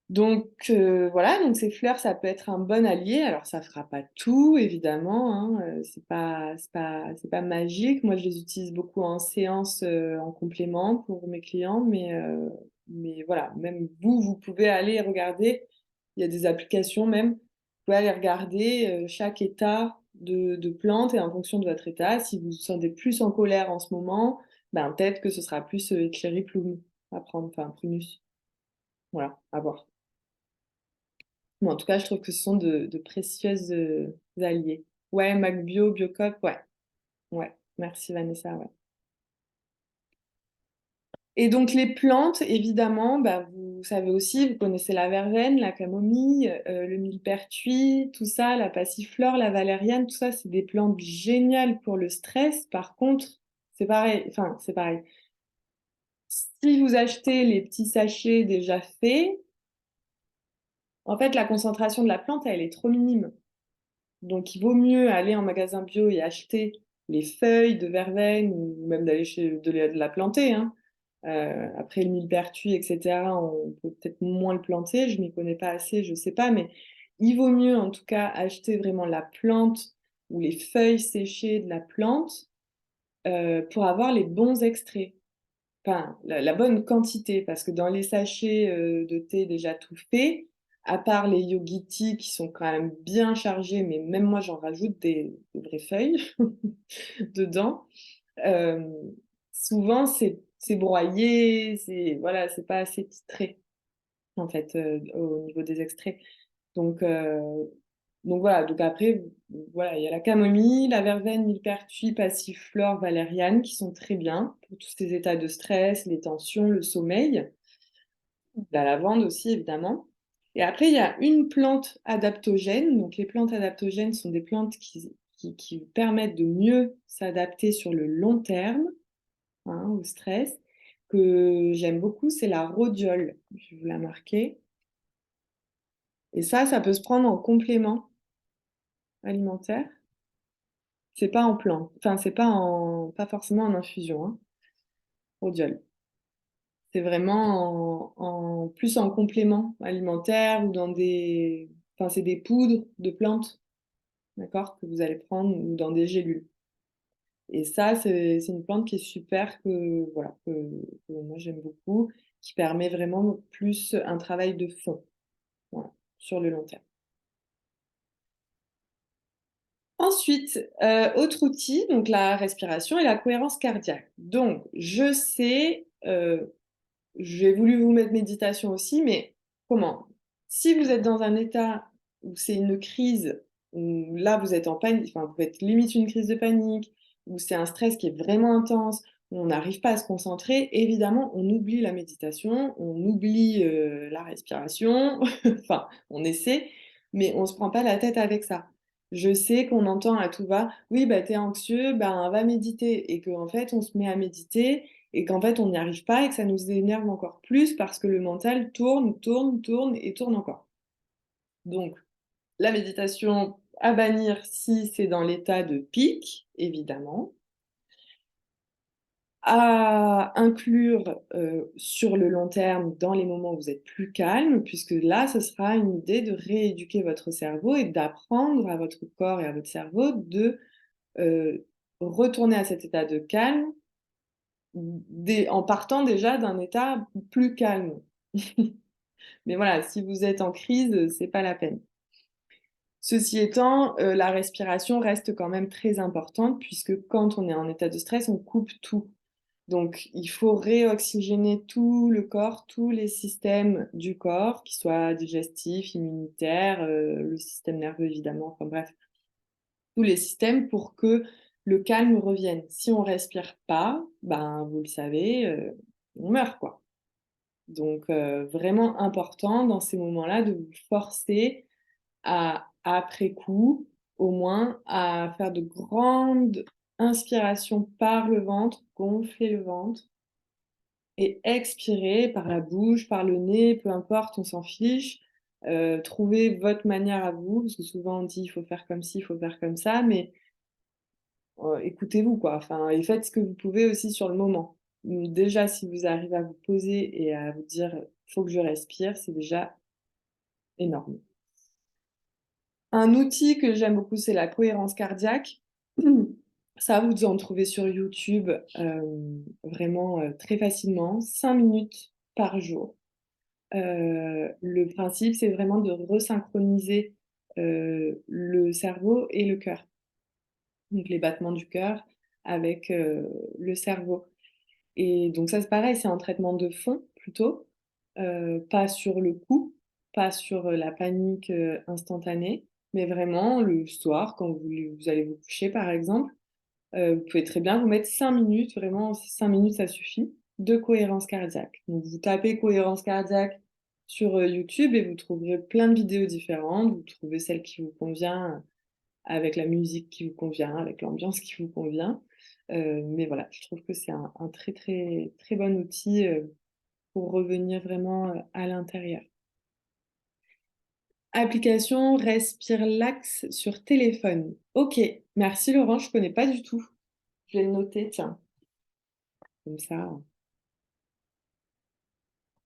Donc voilà, donc ces fleurs, ça peut être un bon allié. Alors ça fera pas tout évidemment, hein, c'est pas magique. Moi, je les utilise beaucoup en séance, en complément pour mes clients, mais voilà, même vous, vous pouvez aller regarder. Il y a des applications même, vous pouvez aller regarder, chaque état de plante, et en fonction de votre état, si vous vous sentez plus en colère en ce moment, ben, peut-être que ce sera plus, Eclairi Plum à prendre, enfin Prunus. Voilà, à voir. Mais en tout cas, je trouve que ce sont de précieuses, alliées. Ouais, MacBio, Biocoop, ouais. Ouais, merci Vanessa, ouais. Et donc les plantes, évidemment, bah, vous savez aussi, vous connaissez la verveine, la camomille, le millepertuis, tout ça, la passiflore, la valériane, tout ça, c'est des plantes géniales pour le stress. Par contre, c'est pareil, enfin, c'est pareil. Si vous achetez les petits sachets déjà faits, en fait, la concentration de la plante, elle est trop minime. Donc, il vaut mieux aller en magasin bio et acheter les feuilles de verveine, ou même d'aller de la planter, hein. Après, le millepertuis, etc., on peut peut-être moins le planter. Je m'y connais pas assez, je sais pas, mais il vaut mieux en tout cas acheter vraiment la plante ou les feuilles séchées de la plante, pour avoir les bons extraits. Enfin, la bonne quantité, parce que dans les sachets, de thé déjà tout faits, à part les Yogiti qui sont quand même bien chargés, mais même moi j'en rajoute des vraies feuilles dedans, hem, souvent c'est broyé, c'est voilà, c'est pas assez titré en fait, au niveau des extraits. Donc heu, donc voilà, donc après, voilà, il y a la camomille, la verveine, millepertuis, passiflore, valériane qui sont très bien pour tous ces états de stress, les tensions, le sommeil. La lavande aussi évidemment. Et après, il y a une plante adaptogène. Donc les plantes adaptogènes sont des plantes qui permettent de mieux s'adapter sur le long terme, hein, au stress, que j'aime beaucoup, c'est la rhodiole. Je vais vous la marquer. Et ça peut se prendre en complément alimentaire. C'est pas en plan, enfin c'est pas forcément en infusion, hein, rhodiol. C'est vraiment plus en complément alimentaire, ou dans des, enfin c'est des poudres de plantes, d'accord, que vous allez prendre, ou dans des gélules. Et ça, c'est une plante qui est super, que voilà, que moi j'aime beaucoup, qui permet vraiment plus un travail de fond, voilà, sur le long terme. Ensuite, autre outil, donc la respiration et la cohérence cardiaque. Donc je sais, j'ai voulu vous mettre méditation aussi, mais comment? Si vous êtes dans un état où c'est une crise, où là vous êtes en panique, enfin vous êtes limite une crise de panique, où c'est un stress qui est vraiment intense, où on n'arrive pas à se concentrer, évidemment on oublie la méditation, on oublie, la respiration, enfin on essaie, mais on se prend pas la tête avec ça. Je sais qu'on entend à tout va: «Oui, bah, tu es anxieux, ben, va méditer», et qu'en fait on se met à méditer, et qu'en fait, on n'y arrive pas, et que ça nous énerve encore plus parce que le mental tourne, tourne, tourne et tourne encore. Donc, la méditation à bannir si c'est dans l'état de pic, évidemment. À inclure, sur le long terme, dans les moments où vous êtes plus calme, puisque là, ce sera une idée de rééduquer votre cerveau et d'apprendre à votre corps et à votre cerveau de, retourner à cet état de calme, en partant déjà d'un état plus calme. Mais voilà, si vous êtes en crise, c'est pas la peine. Ceci étant, la respiration reste quand même très importante puisque quand on est en état de stress, on coupe tout. Donc il faut réoxygéner tout le corps, tous les systèmes du corps, qu'ils soient digestifs, immunitaires, le système nerveux évidemment, enfin bref, tous les systèmes pour que le calme revienne. Si on respire pas, ben vous le savez, on meurt quoi. Donc vraiment important dans ces moments-là de vous forcer à après coup, au moins, à faire de grandes inspirations par le ventre, gonfler le ventre et expirer par la bouche, par le nez, peu importe, on s'en fiche. Trouvez votre manière à vous, parce que souvent on dit: «Il faut faire comme ci, il faut faire comme ça», mais écoutez-vous quoi, enfin et faites ce que vous pouvez aussi sur le moment. Déjà si vous arrivez à vous poser et à vous dire: «Faut que je respire», c'est déjà énorme. Un outil que j'aime beaucoup, c'est la cohérence cardiaque. Ça, vous en trouvez sur YouTube, vraiment, très facilement, 5 minutes par jour. Le principe, c'est vraiment de resynchroniser, le cerveau et le cœur. Donc les battements du cœur avec, le cerveau et donc ça, c'est pareil, c'est un traitement de fond plutôt, pas sur le coup, pas sur, la panique, instantanée, mais vraiment le soir quand vous allez vous coucher, par exemple, vous pouvez très bien vous mettre 5 minutes, vraiment 5 minutes, ça suffit, de cohérence cardiaque. Donc vous tapez cohérence cardiaque sur, YouTube et vous trouverez plein de vidéos différentes. Vous trouvez celle qui vous convient, avec la musique qui vous convient, avec l'ambiance qui vous convient. Mais voilà, je trouve que c'est un très, très, très bon outil, pour revenir vraiment, à l'intérieur. Application Respirelax sur téléphone. OK, merci Laurent, je connais pas du tout. Je vais le noter, tiens, comme ça.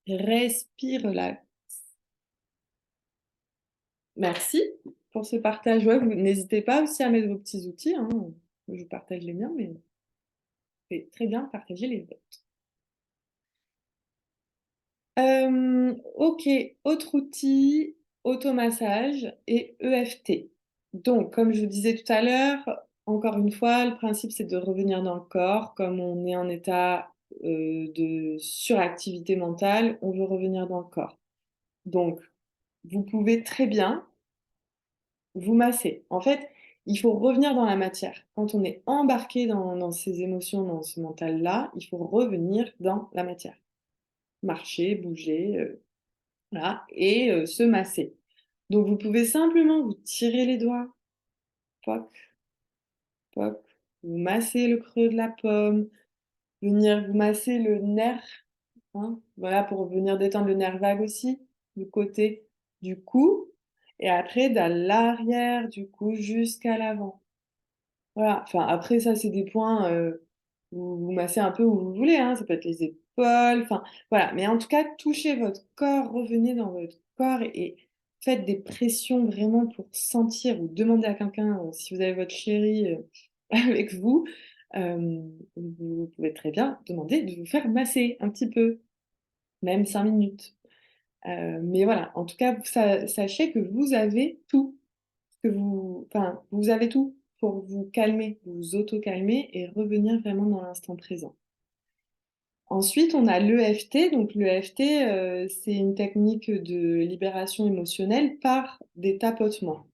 Respirelax. Merci pour ce partage. Ouais, vous n'hésitez pas aussi à mettre vos petits outils, hein. Je vous partage les miens, mais c'est très bien de partager les vôtres. OK, autre outil, automassage et EFT. Donc comme je vous disais tout à l'heure, encore une fois, le principe, c'est de revenir dans le corps. Comme on est en état, de suractivité mentale, on veut revenir dans le corps. Donc vous pouvez très bien vous masser. En fait, il faut revenir dans la matière. Quand on est embarqué dans ces émotions, dans ce mental-là, il faut revenir dans la matière. Marcher, bouger, voilà et se masser. Donc vous pouvez simplement vous tirer les doigts, poc, poc, vous massez le creux de la paume, venir vous masser le nerf, hein, voilà pour venir détendre le nerf vague aussi, du côté du cou et après de l'arrière du cou jusqu'à l'avant. Voilà, enfin après ça c'est des points, vous massez un peu où vous voulez, hein, ça peut être les épaules, enfin voilà, mais en tout cas touchez votre corps, revenez dans votre corps et faites des pressions vraiment pour sentir ou demandez à quelqu'un, si vous avez votre chéri, avec vous, vous pouvez très bien demander de vous faire masser un petit peu, même 5 minutes. Mais voilà, en tout cas, sachez que vous avez tout, que vous avez tout pour vous calmer, vous auto-calmer et revenir vraiment dans l'instant présent. Ensuite, on a l'EFT. Donc l'EFT, c'est une technique de libération émotionnelle par des tapotements,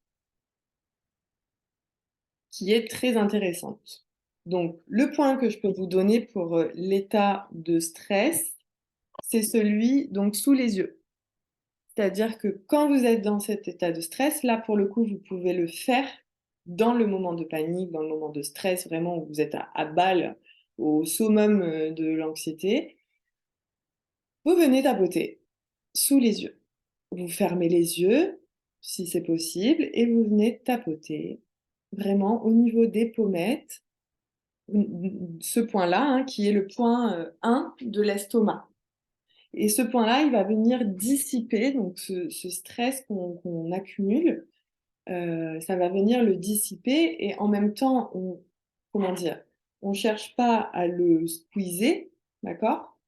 qui est très intéressante. Donc le point que je peux vous donner pour, l'état de stress, c'est celui donc sous les yeux. C'est-à-dire que quand vous êtes dans cet état de stress, là, pour le coup, vous pouvez le faire dans le moment de panique, dans le moment de stress, vraiment où vous êtes à balle, au summum, de l'anxiété. Vous venez tapoter sous les yeux. Vous fermez les yeux, si c'est possible, et vous venez tapoter vraiment au niveau des pommettes, ce point-là, hein, qui est le point, 1 de l'estomac. Et ce point-là, il va venir dissiper donc ce stress qu'on accumule, ça va venir le dissiper et en même temps, comment dire? On cherche pas à le squeezer, d'accord?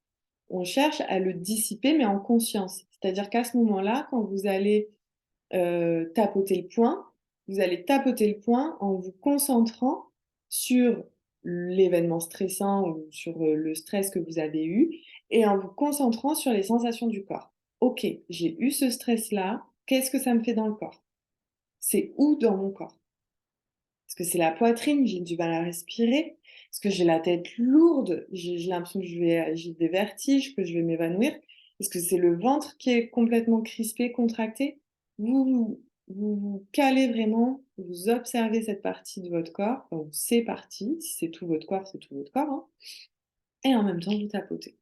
On cherche à le dissiper, mais en conscience. C'est-à-dire qu'à ce moment-là, quand vous allez tapoter le poing, vous allez tapoter le poing en vous concentrant sur l'événement stressant ou sur le stress que vous avez eu et en vous concentrant sur les sensations du corps. Ok, j'ai eu ce stress-là, qu'est-ce que ça me fait dans le corps? C'est où dans mon corps? Est-ce que c'est la poitrine? J'ai du mal à respirer? Est-ce que j'ai la tête lourde? J'ai l'impression que j'ai des vertiges, que je vais m'évanouir? Est-ce que c'est le ventre qui est complètement crispé, contracté? Vous calez vraiment, vous observez cette partie de votre corps, enfin, ces parties, si c'est tout votre corps, c'est tout votre corps, hein, et en même temps, vous tapotez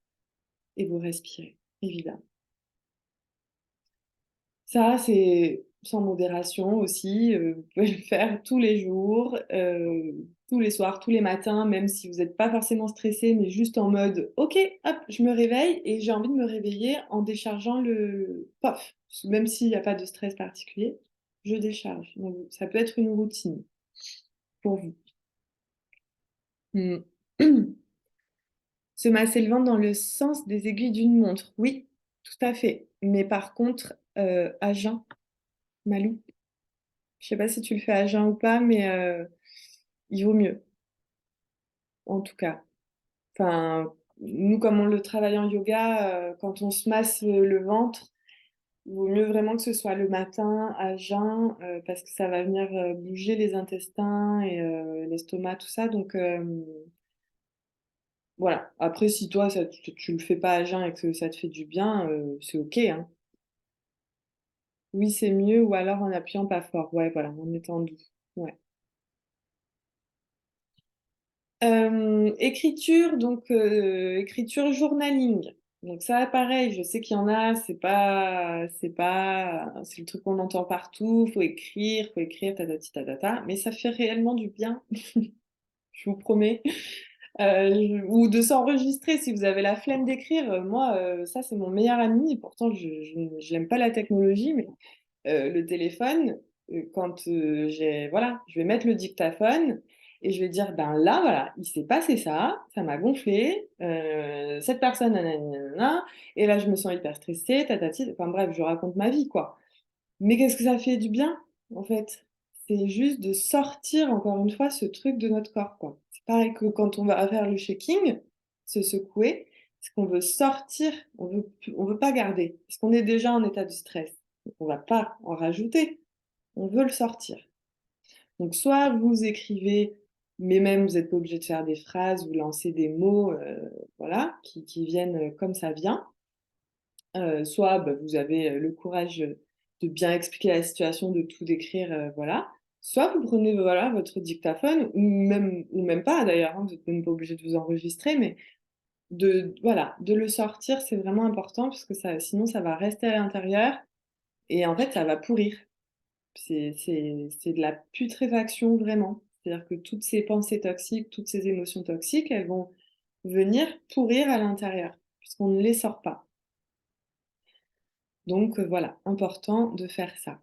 et vous respirez, évidemment. Ça, c'est sans modération aussi. Vous pouvez le faire tous les jours, tous les soirs, tous les matins, même si vous n'êtes pas forcément stressé, mais juste en mode, OK, hop, je me réveille et j'ai envie de me réveiller en déchargeant le POF. Même s'il n'y a pas de stress particulier, je décharge. Donc, ça peut être une routine pour vous. Hmm. Se masser le ventre dans le sens des aiguilles d'une montre. Oui, tout à fait. Mais par contre, à jeun, Malou. Je sais pas si tu le fais à jeun ou pas, mais il vaut mieux, en tout cas. Enfin, nous, comme on le travaille en yoga, quand on se masse le ventre, il vaut mieux vraiment que ce soit le matin, à jeun, parce que ça va venir bouger les intestins et l'estomac, tout ça. Donc, voilà. Après, si toi, tu le fais pas à jeun et que ça te fait du bien, c'est OK, hein. Oui, c'est mieux, ou alors en appuyant pas fort. Ouais, voilà, en étant doux. Ouais. Écriture, donc écriture journaling. Donc ça, pareil, je sais qu'il y en a, c'est le truc qu'on entend partout, faut écrire, tatati tatata, mais ça fait réellement du bien, je vous promets. Ou de s'enregistrer si vous avez la flemme d'écrire. Moi, ça c'est mon meilleur ami, et pourtant je n'aime pas la technologie, mais le téléphone, quand voilà, je vais mettre le dictaphone et je vais dire, ben là, voilà, il s'est passé ça, ça m'a gonflé, cette personne, nanani, nanana, et là, je me sens hyper stressée, tatati, enfin bref, je raconte ma vie, quoi. Mais qu'est-ce que ça fait du bien, en fait? C'est juste de sortir, encore une fois, ce truc de notre corps, quoi. C'est pareil que quand on va faire le shaking, se secouer, c'est qu'on veut sortir, on veut pas garder, parce qu'on est déjà en état de stress. Donc on va pas en rajouter, on veut le sortir. Donc soit vous écrivez, mais même vous n'êtes pas obligé de faire des phrases, vous lancez des mots, voilà, qui viennent comme ça vient. Soit bah, vous avez le courage de bien expliquer la situation, de tout décrire, voilà. Soit vous prenez voilà, votre dictaphone, ou même pas d'ailleurs, hein, vous n'êtes même pas obligé de vous enregistrer, mais voilà, de le sortir, c'est vraiment important parce que sinon ça va rester à l'intérieur et en fait ça va pourrir. C'est de la putréfaction vraiment. C'est-à-dire que toutes ces pensées toxiques, toutes ces émotions toxiques, elles vont venir pourrir à l'intérieur puisqu'on ne les sort pas. Donc voilà, important de faire ça.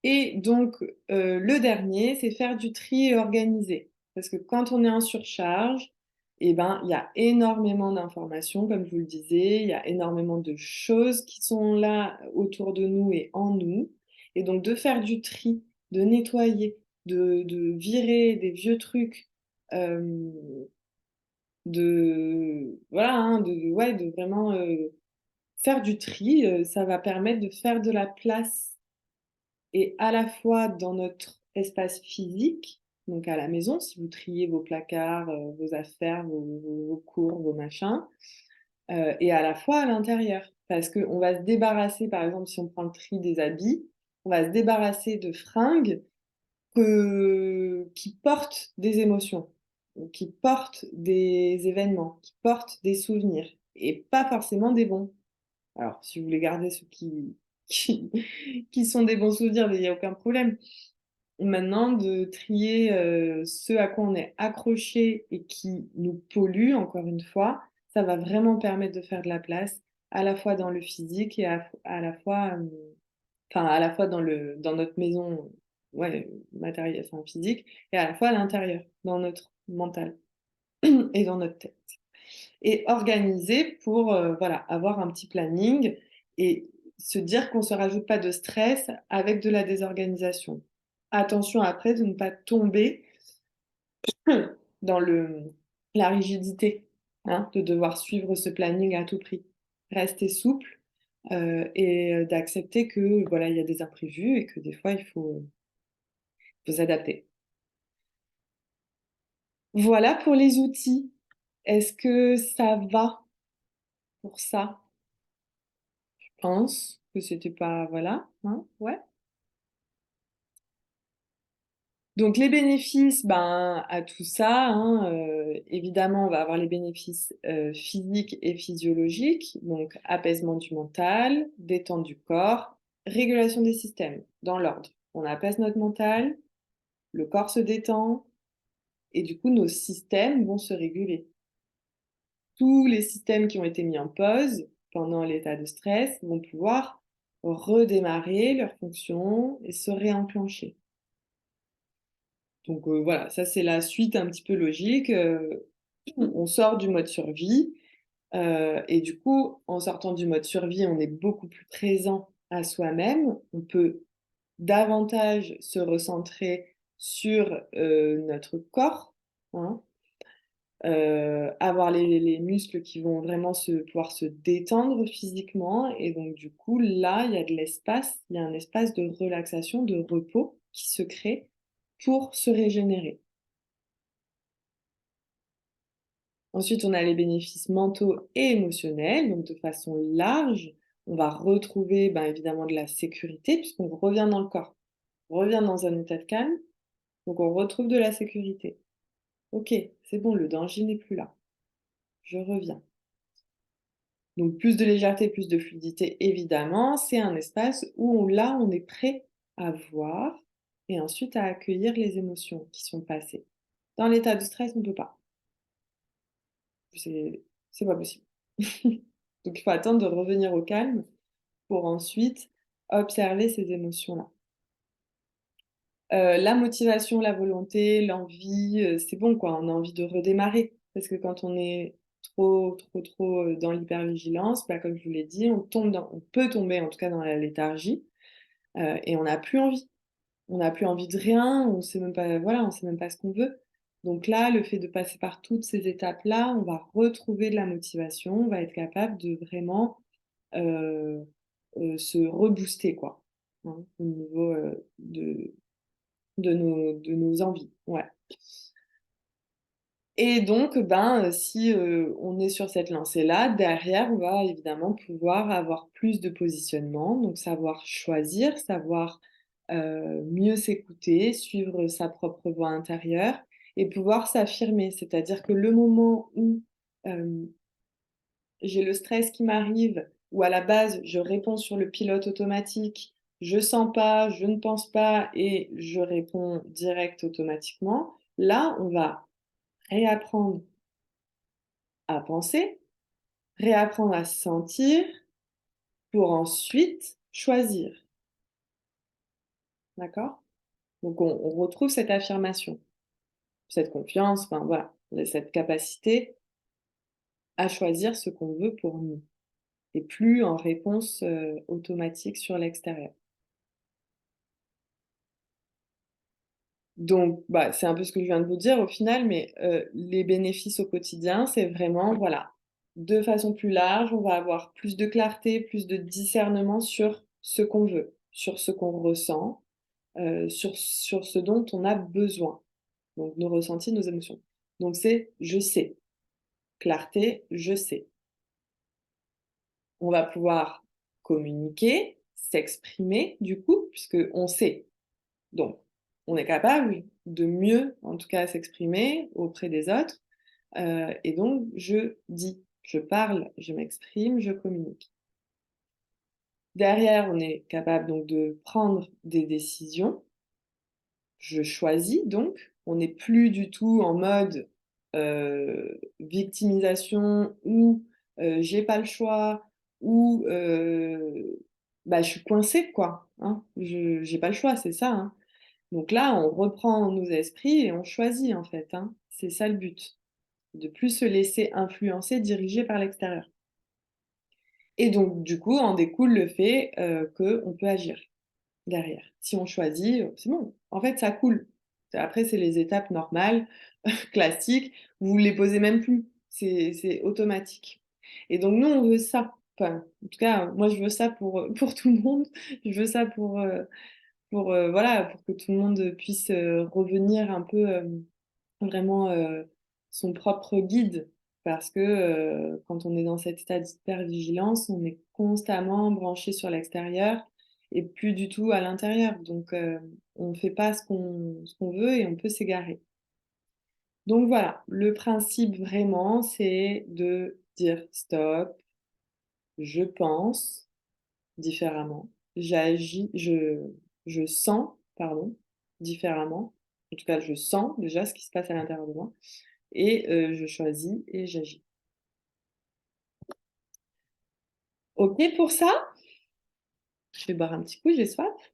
Et donc le dernier, c'est faire du tri et organiser. Parce que quand on est en surcharge, eh ben, il y a énormément d'informations, comme je vous le disais, il y a énormément de choses qui sont là autour de nous et en nous. Et donc de faire du tri, de nettoyer, de virer des vieux trucs, euh, voilà, hein, ouais, de vraiment faire du tri, ça va permettre de faire de la place et à la fois dans notre espace physique, donc à la maison, si vous triez vos placards, vos affaires, vos cours, vos machins, et à la fois à l'intérieur. Parce qu'on va se débarrasser, par exemple, si on prend le tri des habits, on va se débarrasser de fringues qui portent des émotions, qui portent des événements, qui portent des souvenirs, et pas forcément des bons. Alors, si vous voulez garder ceux qui, qui sont des bons souvenirs, il n'y a aucun problème. Maintenant, de trier ce à quoi on est accroché et qui nous pollue, encore une fois, ça va vraiment permettre de faire de la place, à la fois dans le physique et à la fois, enfin, à la fois dans notre maison, ouais, matériel, enfin, physique, et à la fois à l'intérieur, dans notre mental et dans notre tête. Et organiser pour, voilà, avoir un petit planning et se dire qu'on ne se rajoute pas de stress avec de la désorganisation. Attention après de ne pas tomber dans la rigidité, hein, de devoir suivre ce planning à tout prix. Rester souple et d'accepter que voilà, il y a des imprévus et que des fois, faut s'adapter. Voilà pour les outils. Est-ce que ça va pour ça? Je pense que c'était pas voilà, hein? Ouais. Donc les bénéfices, ben, à tout ça, hein, évidemment, on va avoir les bénéfices, physiques et physiologiques, donc apaisement du mental, détente du corps, régulation des systèmes, dans l'ordre. On apaise notre mental, le corps se détend et du coup nos systèmes vont se réguler. Tous les systèmes qui ont été mis en pause pendant l'état de stress vont pouvoir redémarrer leur fonction et se réenclencher. Donc voilà, ça c'est la suite un petit peu logique. On sort du mode survie et du coup, en sortant du mode survie, on est beaucoup plus présent à soi-même. On peut davantage se recentrer sur notre corps, hein, avoir les muscles qui vont vraiment pouvoir se détendre physiquement. Et donc du coup, là, il y a de l'espace, il y a un espace de relaxation, de repos qui se crée pour se régénérer. Ensuite, on a les bénéfices mentaux et émotionnels, donc de façon large, on va retrouver, ben, évidemment de la sécurité puisqu'on revient dans le corps. On revient dans un état de calme, donc on retrouve de la sécurité. OK, c'est bon, le danger n'est plus là. Je reviens. Donc plus de légèreté, plus de fluidité, évidemment, c'est un espace où là, on est prêt à voir et ensuite à accueillir les émotions qui sont passées. Dans l'état de stress, on ne peut pas. C'est pas possible. Donc il faut attendre de revenir au calme pour ensuite observer ces émotions-là. La motivation, la volonté, l'envie, c'est bon quoi, on a envie de redémarrer. Parce que quand on est trop, dans l'hypervigilance, bah, comme je vous l'ai dit, on peut tomber en tout cas dans la léthargie, et on n'a plus envie. On n'a plus envie de rien, on sait même pas voilà, on sait même pas ce qu'on veut. Donc là, le fait de passer par toutes ces étapes-là, on va retrouver de la motivation, on va être capable de vraiment, heu se rebooster quoi, hein, au niveau, de nos envies, ouais. Et donc ben, si, on est sur cette lancée-là, derrière, on va évidemment pouvoir avoir plus de positionnement, donc savoir choisir, savoir, mieux s'écouter, suivre sa propre voix intérieure et pouvoir s'affirmer. C'est-à-dire que le moment où, hem j'ai le stress qui m'arrive ou à la base, je réponds sur le pilote automatique, je sens pas, je ne pense pas et je réponds direct automatiquement. Là, on va réapprendre à penser, réapprendre à sentir pour ensuite choisir. D'accord? Donc on retrouve cette affirmation, cette confiance, enfin voilà, cette capacité à choisir ce qu'on veut pour nous et plus en réponse, automatique sur l'extérieur. Donc, bah, c'est un peu ce que je viens de vous dire au final, mais les bénéfices au quotidien, c'est vraiment, voilà, de façon plus large, on va avoir plus de clarté, plus de discernement sur ce qu'on veut, sur ce qu'on ressent, sur ce dont on a besoin. Donc nos ressentis, nos émotions. Donc c'est: «Je sais». Clarté: «Je sais». On va pouvoir communiquer, s'exprimer du coup, puisque on sait. Donc, on est capable de mieux, en tout cas, s'exprimer auprès des autres, et donc je dis, je parle, je m'exprime, je communique. Derrière, on est capable donc de prendre des décisions. Je choisis donc, on n'est plus du tout en mode, victimisation ou, j'ai pas le choix ou, bah, je suis coincée quoi, hein. Je j'ai pas le choix, c'est ça, hein. Donc là, on reprend nos esprits et on choisit en fait, hein. C'est ça le but, de plus se laisser influencer, diriger par l'extérieur. Et donc, du coup, en découle le fait qu'on peut agir derrière. Si on choisit, c'est bon. En fait, ça coule. Après, c'est les étapes normales, classiques. Vous les posez même plus. C'est automatique. Et donc, nous, on veut ça. Enfin, en tout cas, moi, je veux ça pour tout le monde. Je veux ça voilà, pour que tout le monde puisse revenir un peu vraiment son propre guide. Parce que quand on est dans cet état d'hypervigilance, on est constamment branché sur l'extérieur et plus du tout à l'intérieur. Donc, on ne fait pas ce qu'on veut et on peut s'égarer. Donc voilà, le principe vraiment, c'est de dire stop, je pense différemment, je sens, pardon, différemment. En tout cas, je sens déjà ce qui se passe à l'intérieur de moi et je choisis et j'agis. OK pour ça? Je vais boire un petit coup, j'ai soif.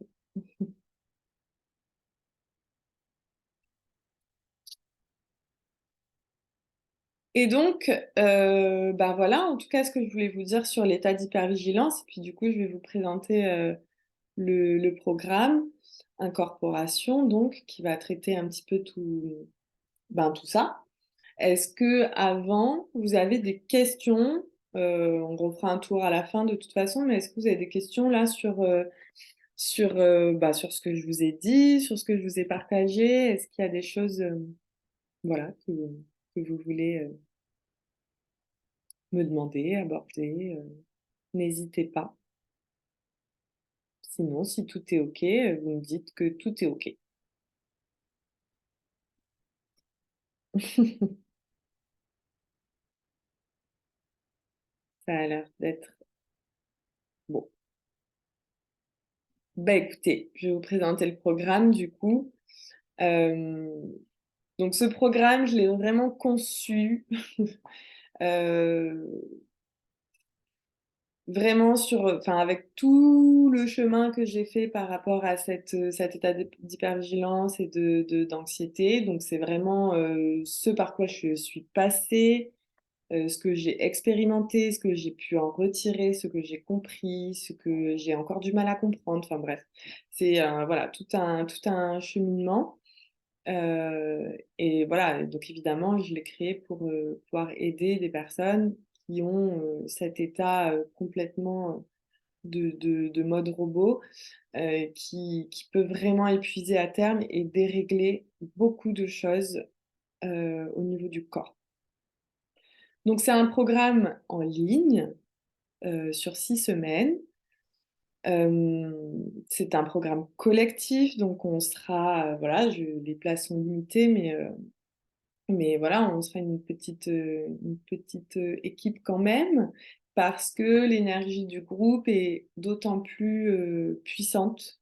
Et donc, bah, voilà, en tout cas, ce que je voulais vous dire sur l'état d'hypervigilance. Puis du coup, je vais vous présenter le programme Incorporation, donc, qui va traiter un petit peu tout ça. Est-ce que avant, vous avez des questions? On refera un tour à la fin de toute façon, mais est-ce que vous avez des questions là sur ce que je vous ai dit, sur ce que je vous ai partagé? Est-ce qu'il y a des choses voilà, que vous voulez me demander, aborder? N'hésitez pas. Sinon, si tout est OK, vous me dites que tout est OK. Ça a l'air d'être bon. Bah écoutez, je vais vous présenter le programme du coup. Euh, donc ce programme, je l'ai vraiment conçu euh, vraiment enfin avec tout le chemin que j'ai fait par rapport à cet état d'hypervigilance et d'anxiété. Donc c'est vraiment ce par quoi je suis passée, ce que j'ai expérimenté, ce que j'ai pu en retirer, ce que j'ai compris, ce que j'ai encore du mal à comprendre. Enfin bref, c'est voilà tout un cheminement. Et voilà, donc évidemment, je l'ai créé pour pouvoir aider des personnes qui ont cet état complètement de mode robot qui peut vraiment épuiser à terme et dérégler beaucoup de choses au niveau du corps. Donc c'est un programme en ligne sur 6 semaines. C'est un programme collectif, donc on sera, voilà, les places sont limitées, mais voilà, on sera une petite équipe quand même, parce que l'énergie du groupe est d'autant plus puissante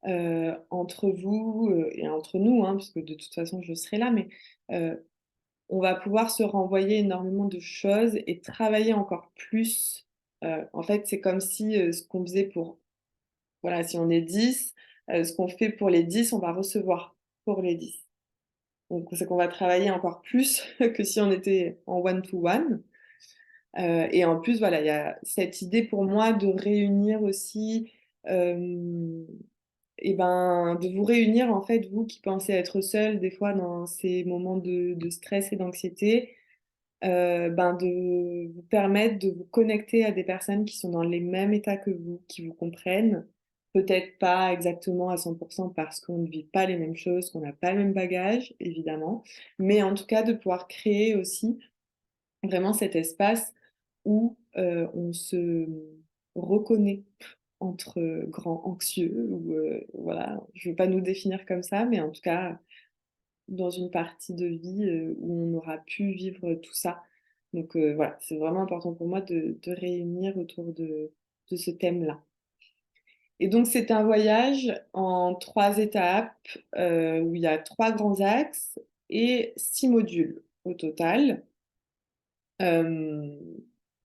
entre vous et entre nous, hein, parce que de toute façon je serai là, mais euh, on va pouvoir se renvoyer énormément de choses et travailler encore plus. En fait, c'est comme si ce qu'on faisait voilà, si on est 10, ce qu'on fait pour les 10, on va recevoir pour les 10. Donc, c'est qu'on va travailler encore plus que si on était en one-to-one. Et en plus, voilà, il y a cette idée pour moi de réunir aussi, et ben, de vous réunir, en fait, vous qui pensez être seul des fois dans ces moments de stress et d'anxiété, ben, de vous permettre de vous connecter à des personnes qui sont dans les mêmes états que vous, qui vous comprennent. Peut-être pas exactement à 100% parce qu'on ne vit pas les mêmes choses, qu'on n'a pas le même bagage, évidemment, mais en tout cas de pouvoir créer aussi vraiment cet espace où on se reconnaît entre grands anxieux, ou voilà, je ne veux pas nous définir comme ça, mais en tout cas dans une partie de vie où on aura pu vivre tout ça. Donc voilà, c'est vraiment important pour moi de réunir autour de ce thème-là. Et donc c'est un voyage en 3 étapes où il y a 3 grands axes et 6 modules au total. Euh,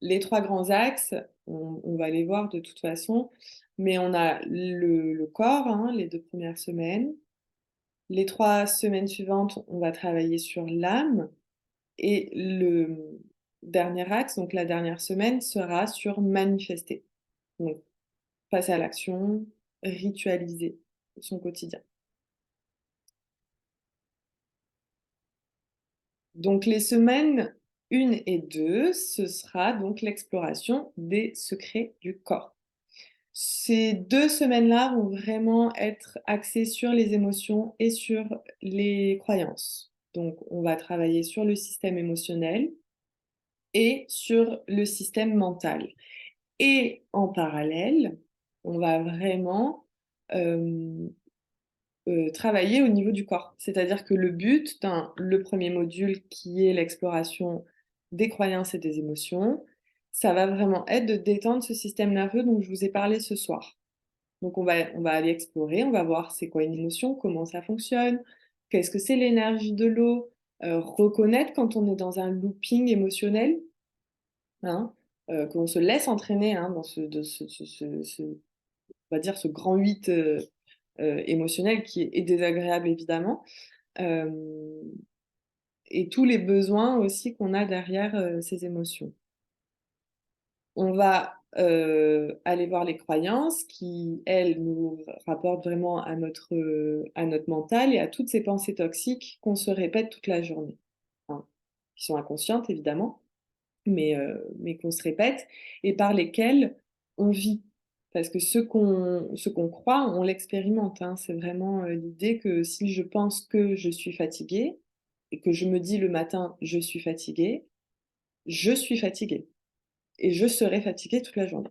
les 3 grands axes, on va les voir de toute façon, mais on a le corps, hein, les 2 premières semaines. Les 3 semaines suivantes, on va travailler sur l'âme. Et dernier axe, donc la dernière semaine, sera sur manifester. Donc, passer à l'action, ritualiser son quotidien. Donc, les semaines 1 et 2, ce sera donc l'exploration des secrets du corps. Ces 2 semaines-là vont vraiment être axées sur les émotions et sur les croyances. Donc, on va travailler sur le système émotionnel et sur le système mental. Et en parallèle, on va vraiment travailler au niveau du corps. C'est-à-dire que le but le premier module qui est l'exploration des croyances et des émotions, ça va vraiment être de détendre ce système nerveux dont je vous ai parlé ce soir. Donc on va aller explorer, on va voir c'est quoi une émotion, comment ça fonctionne, qu'est-ce que c'est l'énergie de l'eau, reconnaître quand on est dans un looping émotionnel, hein, qu'on se laisse entraîner, hein, dans on va dire ce grand 8 émotionnel qui est désagréable évidemment, hem et tous les besoins aussi qu'on a derrière, ces émotions. On va, aller voir les croyances qui, elles, nous rapportent vraiment à notre mental et à toutes ces pensées toxiques qu'on se répète toute la journée. Enfin, qui sont inconscientes évidemment, mais qu'on se répète et par lesquelles on vit. Parce que ce qu'on croit, on l'expérimente, hein. C'est vraiment, l'idée que si je pense que je suis fatiguée et que je me dis le matin: «Je suis fatiguée», je suis fatiguée et je serai fatiguée toute la journée.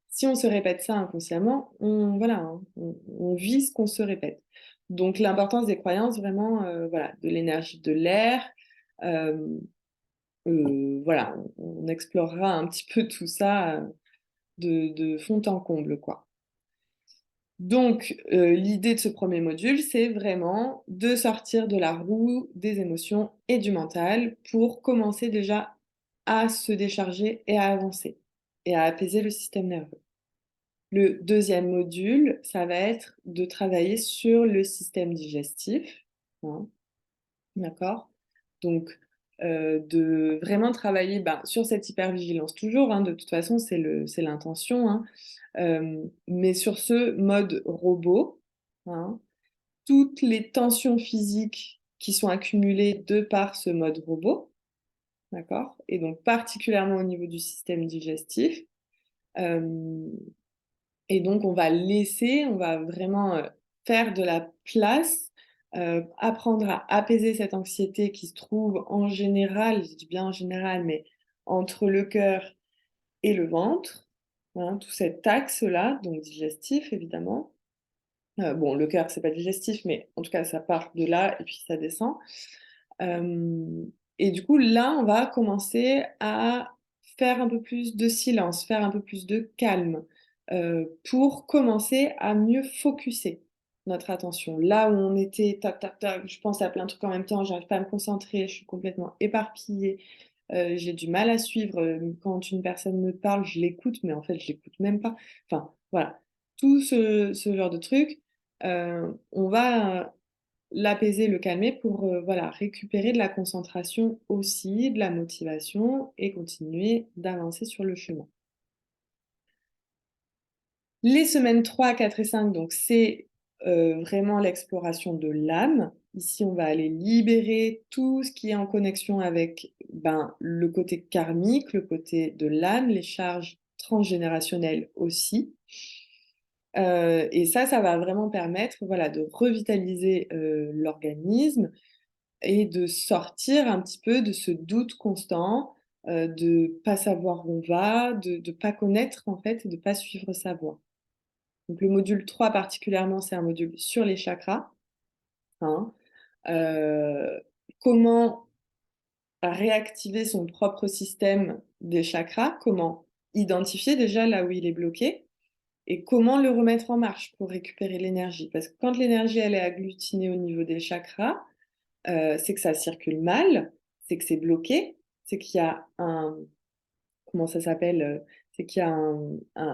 Si on se répète ça inconsciemment, voilà, hein, on vit ce qu'on se répète. Donc l'importance des croyances vraiment, voilà, de l'énergie de l'air, hem, voilà, on explorera un petit peu tout ça, de fond en comble, quoi. Donc l'idée de ce premier module, c'est vraiment de sortir de la roue des émotions et du mental pour commencer déjà à se décharger et à avancer et à apaiser le système nerveux. Le deuxième module, ça va être de travailler sur le système digestif, hein, d'accord? Donc, de vraiment travailler, ben, sur cette hypervigilance toujours, hein, de toute façon, c'est l'intention, hein, mais sur ce mode robot, hein, toutes les tensions physiques qui sont accumulées de par ce mode robot, d'accord? Et donc particulièrement au niveau du système digestif, hem et donc on va vraiment, faire de la place, apprendre à apaiser cette anxiété qui se trouve en général, je dis bien en général, mais entre le cœur et le ventre, hein, tout cet axe-là, donc digestif évidemment. Bon, le cœur, c'est pas digestif, mais en tout cas, ça part de là et puis ça descend. Hem et du coup, là, on va commencer à faire un peu plus de silence, faire un peu plus de calme, pour commencer à mieux focuser notre attention. Là où on était tac, tac, tac, je pense à plein de trucs en même temps, j'arrive pas à me concentrer, je suis complètement éparpillée, j'ai du mal à suivre, quand une personne me parle, je l'écoute, mais en fait, je l'écoute même pas. Enfin, voilà, tout ce genre de trucs, on va l'apaiser, le calmer pour, voilà, récupérer de la concentration aussi, de la motivation et continuer d'avancer sur le chemin. Les semaines 3, 4 et 5, donc c'est, vraiment l'exploration de l'âme. Ici, on va aller libérer tout ce qui est en connexion avec, ben, le côté karmique, le côté de l'âme, les charges transgénérationnelles aussi. Et ça va vraiment permettre, voilà, de revitaliser, l'organisme et de sortir un petit peu de ce doute constant, de pas savoir où on va, de pas connaître en fait et de pas suivre sa voie. Donc le module 3 particulièrement, c'est un module sur les chakras, hein. Heu, Comment réactiver son propre système des chakras, comment identifier déjà là où il est bloqué et comment le remettre en marche pour récupérer l'énergie. Parce que quand l'énergie, elle est agglutinée au niveau des chakras, c'est que ça circule mal, c'est que c'est bloqué, c'est qu'il y a un comment ça s'appelle? C'est qu'il y a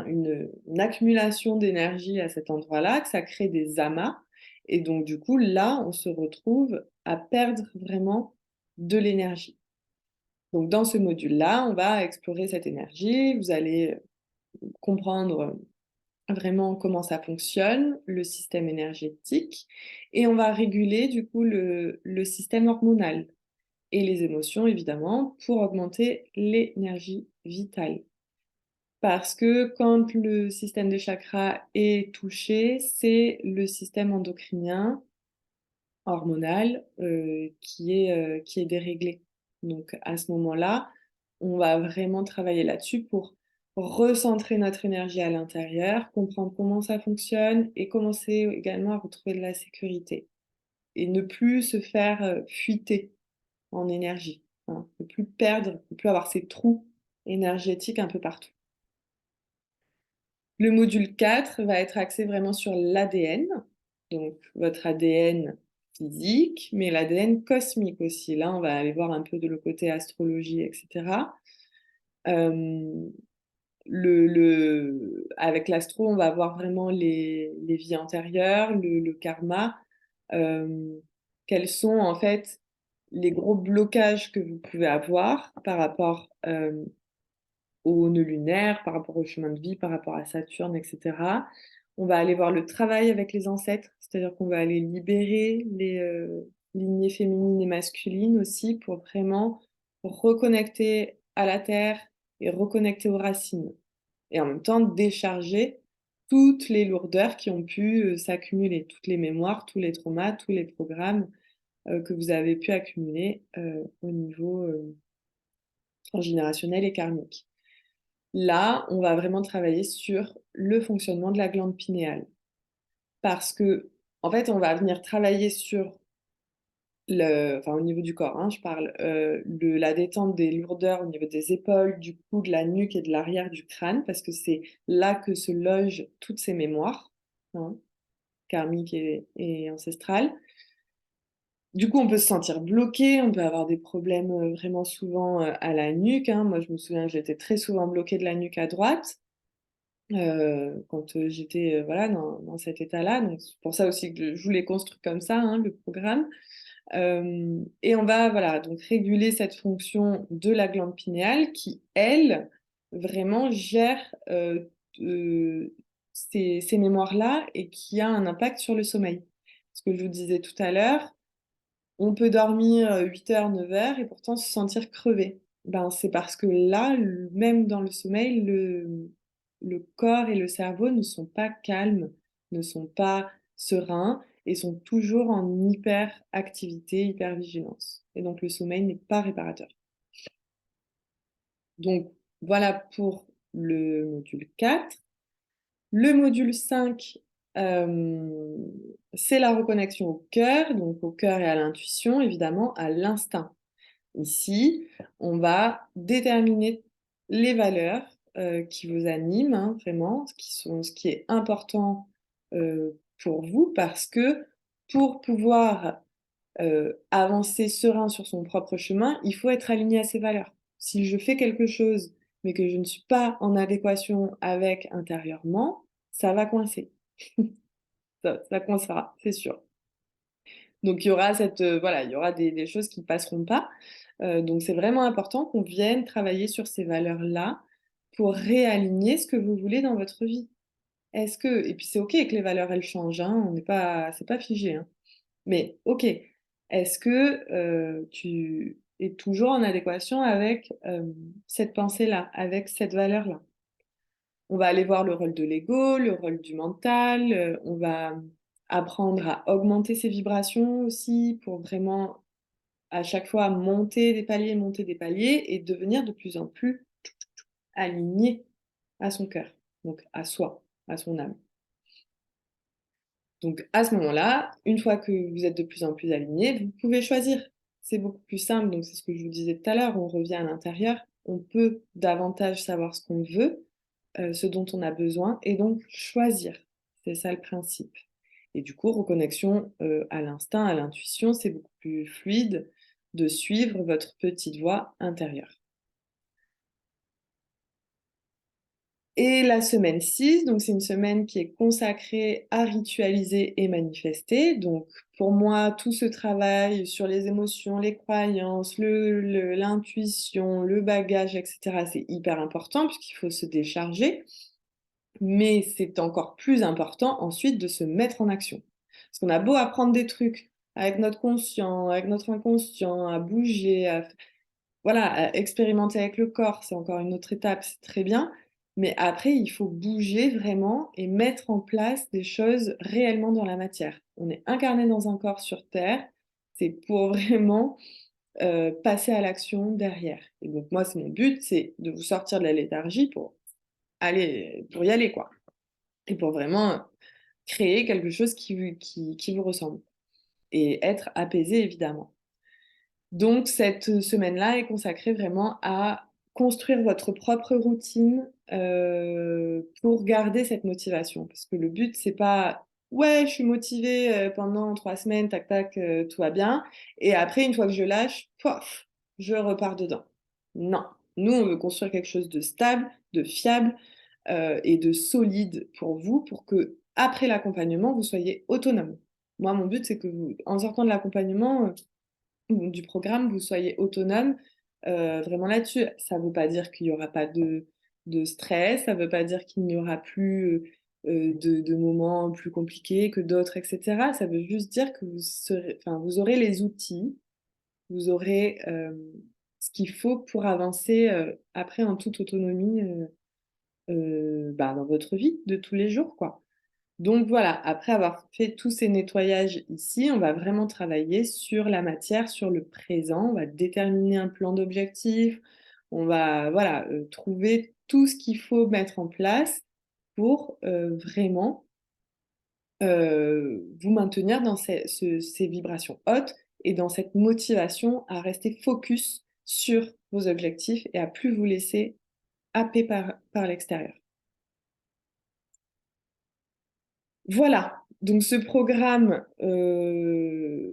une accumulation d'énergie à cet endroit-là, que ça crée des amas et donc du coup, là, on se retrouve à perdre vraiment de l'énergie. Donc, dans ce module-là, on va explorer cette énergie. Vous allez comprendre vraiment comment ça fonctionne, le système énergétique, et on va réguler du coup le système hormonal et les émotions, évidemment, pour augmenter l'énergie vitale. Parce que quand le système des chakras est touché, c'est le système endocrinien, hormonal, qui est déréglé. Donc à ce moment-là, on va vraiment travailler là-dessus pour recentrer notre énergie à l'intérieur, comprendre comment ça fonctionne et commencer également à retrouver de la sécurité et ne plus se faire, fuiter en énergie, hein, ne plus perdre, ne plus avoir ces trous énergétiques un peu partout. Le module 4 va être axé vraiment sur l'ADN, donc votre ADN physique, mais l'ADN cosmique aussi. Là, on va aller voir un peu de le côté astrologie, et cetera. Avec l'astro, on va voir vraiment les vies antérieures, le karma, quels sont en fait les gros blocages que vous pouvez avoir par rapport, aux nœuds lunaires, par rapport au chemin de vie, par rapport à Saturne, et cetera. On va aller voir le travail avec les ancêtres, c'est-à-dire qu'on va aller libérer les, lignées féminines et masculines aussi pour vraiment reconnecter à la terre et reconnecter aux racines et en même temps décharger toutes les lourdeurs qui ont pu, s'accumuler, toutes les mémoires, tous les traumas, tous les programmes, que vous avez pu accumuler, au niveau, transgénérationnel et karmique. Là, on va vraiment travailler sur le fonctionnement de la glande pinéale. Parce que, en fait, on va venir travailler sur enfin, au niveau du corps, hein, je parle, la détente des lourdeurs au niveau des épaules, du cou, de la nuque et de l'arrière du crâne, parce que c'est là que se logent toutes ces mémoires, hein, karmiques et ancestrales. Du coup, on peut se sentir bloqué, on peut avoir des problèmes vraiment souvent à la nuque, hein. Moi, je me souviens que j'étais très souvent bloquée de la nuque à droite. Quand, j'étais, voilà, dans cet état-là, donc c'est pour ça aussi que je vous l'ai construit comme ça, hein, le programme. Et on va, voilà, donc réguler cette fonction de la glande pinéale qui, elle, vraiment gère, ces mémoires-là et qui a un impact sur le sommeil. Ce que je vous disais tout à l'heure, on peut dormir, 8 heures, 9 heures et pourtant se sentir crevé. Ben, c'est parce que là, même dans le sommeil, le corps et le cerveau ne sont pas calmes, ne sont pas sereins et sont toujours en hyperactivité, hypervigilance. Et donc le sommeil n'est pas réparateur. Donc voilà pour le module 4. Le module 5, c'est la reconnexion au cœur, donc au cœur et à l'intuition, évidemment, à l'instinct. Ici, on va déterminer les valeurs, qui vous animent, hein, vraiment, ce qui est important, pour vous parce que pour pouvoir, avancer serein sur son propre chemin, il faut être aligné à ses valeurs. Si je fais quelque chose, mais que je ne suis pas en adéquation avec intérieurement, ça va coincer. Ça coincera, c'est sûr. Donc il y aura cette, voilà, il y aura des choses qui passeront pas. Donc c'est vraiment important qu'on vienne travailler sur ces valeurs-là pour réaligner ce que vous voulez dans votre vie. Est-ce que et puis c'est OK que les valeurs, elles changent, hein, on n'est pas c'est pas figé, hein. Mais OK, est-ce que, tu es toujours en adéquation avec, cette pensée-là, avec cette valeur-là? On va aller voir le rôle de l'ego, le rôle du mental, on va apprendre à augmenter ses vibrations aussi pour vraiment à chaque fois monter des paliers et devenir de plus en plus aligné à son cœur, donc à soi, à son âme. Donc à ce moment-là, une fois que vous êtes de plus en plus aligné, vous pouvez choisir. C'est beaucoup plus simple, donc c'est ce que je vous disais tout à l'heure, on revient à l'intérieur, on peut davantage savoir ce qu'on veut, ce dont on a besoin et donc choisir. C'est ça le principe. Et du coup, reconnexion, à l'instinct, à l'intuition, c'est beaucoup plus fluide de suivre votre petite voix intérieure. Et la semaine 6, donc c'est une semaine qui est consacrée à ritualiser et manifester. Donc pour moi, tout ce travail sur les émotions, les croyances, l'intuition, le bagage, etc., c'est hyper important puisqu'il faut se décharger. Mais c'est encore plus important ensuite de se mettre en action. Parce qu'on a beau apprendre des trucs avec notre conscient, avec notre inconscient, à bouger, voilà, à expérimenter avec le corps, c'est encore une autre étape, c'est très bien. Mais après, il faut bouger vraiment et mettre en place des choses réellement dans la matière. On est incarné dans un corps sur Terre, c'est pour vraiment passer à l'action derrière. Et donc moi, c'est mon but, c'est de vous sortir de la léthargie pour y aller, quoi. Et pour vraiment créer quelque chose qui vous ressemble. Et être apaisé, évidemment. Donc, cette semaine-là est consacrée vraiment à construire votre propre routine pour garder cette motivation. Parce que le but, c'est pas ouais, je suis motivée pendant 3 semaines, tac tac, tout va bien. Et après, une fois que je lâche, pof, je repars dedans. Non. Nous, on veut construire quelque chose de stable, de fiable et de solide pour vous, pour que après l'accompagnement, vous soyez autonome. Moi, mon but, c'est que vous, en sortant de l'accompagnement, du programme, vous soyez autonome vraiment là-dessus. Ça ne veut pas dire qu'il n'y aura pas de stress, ça ne veut pas dire qu'il n'y aura plus de moments plus compliqués que d'autres, etc. Ça veut juste dire que vous aurez les outils, vous aurez ce qu'il faut pour avancer après en toute autonomie dans votre vie de tous les jours, quoi. Donc voilà, après avoir fait tous ces nettoyages ici, on va vraiment travailler sur la matière, sur le présent. On va déterminer un plan d'objectif. On va voilà, trouver tout ce qu'il faut mettre en place pour vraiment vous maintenir dans ces vibrations hautes et dans cette motivation à rester focus sur vos objectifs et à plus vous laisser happer par l'extérieur. Voilà, donc ce programme, je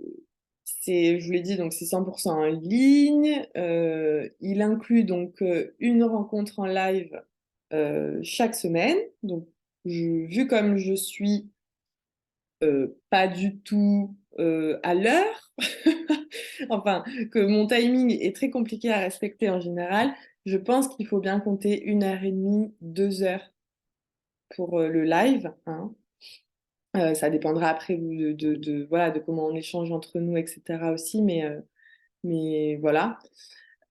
vous l'ai dit, donc c'est 100 en ligne. Il inclut donc une rencontre en live chaque semaine. Donc, vu comme je suis pas du tout à l'heure, enfin, que mon timing est très compliqué à respecter en général, je pense qu'il faut bien compter 1 heure et demie, 2 heures pour le live, hein. Ça dépendra après voilà, de comment on échange entre nous, etc. aussi, mais voilà.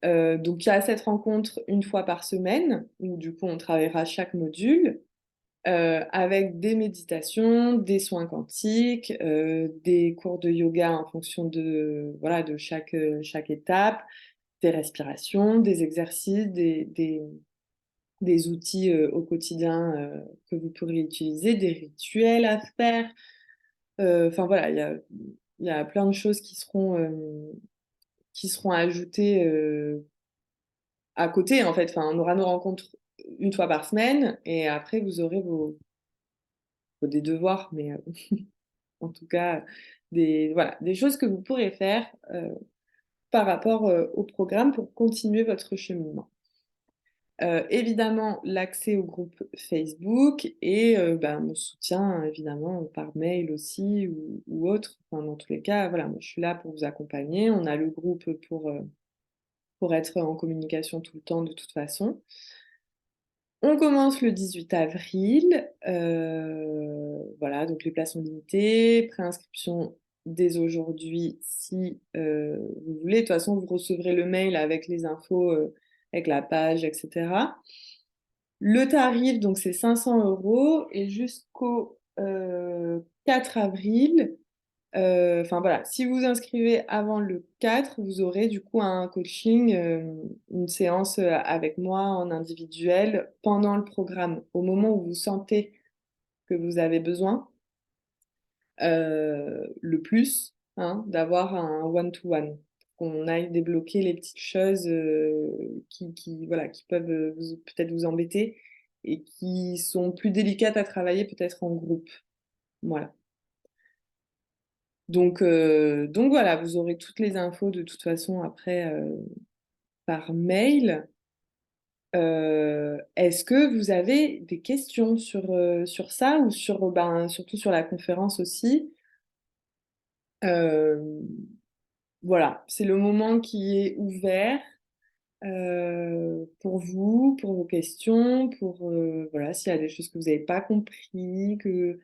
Donc il y a cette rencontre une fois par semaine, où du coup on travaillera chaque module, avec des méditations, des soins quantiques, des cours de yoga en fonction voilà, de chaque étape, des respirations, des exercices, des outils au quotidien que vous pourrez utiliser, des rituels à faire. Enfin voilà, il y a plein de choses qui seront ajoutées à côté en fait. Enfin, on aura nos rencontres une fois par semaine et après vous aurez des devoirs, mais en tout cas voilà, des choses que vous pourrez faire par rapport au programme pour continuer votre cheminement. Évidemment, l'accès au groupe Facebook et mon soutien évidemment par mail aussi ou autre. Enfin, dans tous les cas, voilà, moi je suis là pour vous accompagner. On a le groupe pour être en communication tout le temps de toute façon. On commence le 18 avril. Voilà, donc les places sont limitées. Préinscription dès aujourd'hui si vous voulez. De toute façon, vous recevrez le mail avec les infos, avec la page, etc. Le tarif, donc, c'est 500 € et jusqu'au 4 avril, enfin voilà, si vous inscrivez avant le 4, vous aurez du coup un coaching, une séance avec moi en individuel pendant le programme, au moment où vous sentez que vous avez besoin le plus, hein, d'avoir un one-to-one. Qu'on aille débloquer les petites choses voilà, qui peuvent peut-être vous embêter et qui sont plus délicates à travailler peut-être en groupe. Voilà. Donc voilà, vous aurez toutes les infos de toute façon après par mail. Est-ce que vous avez des questions sur ça ou surtout sur la conférence aussi? Euh, voilà, c'est le moment qui est ouvert pour vous, pour vos questions, voilà, s'il y a des choses que vous n'avez pas compris, que vous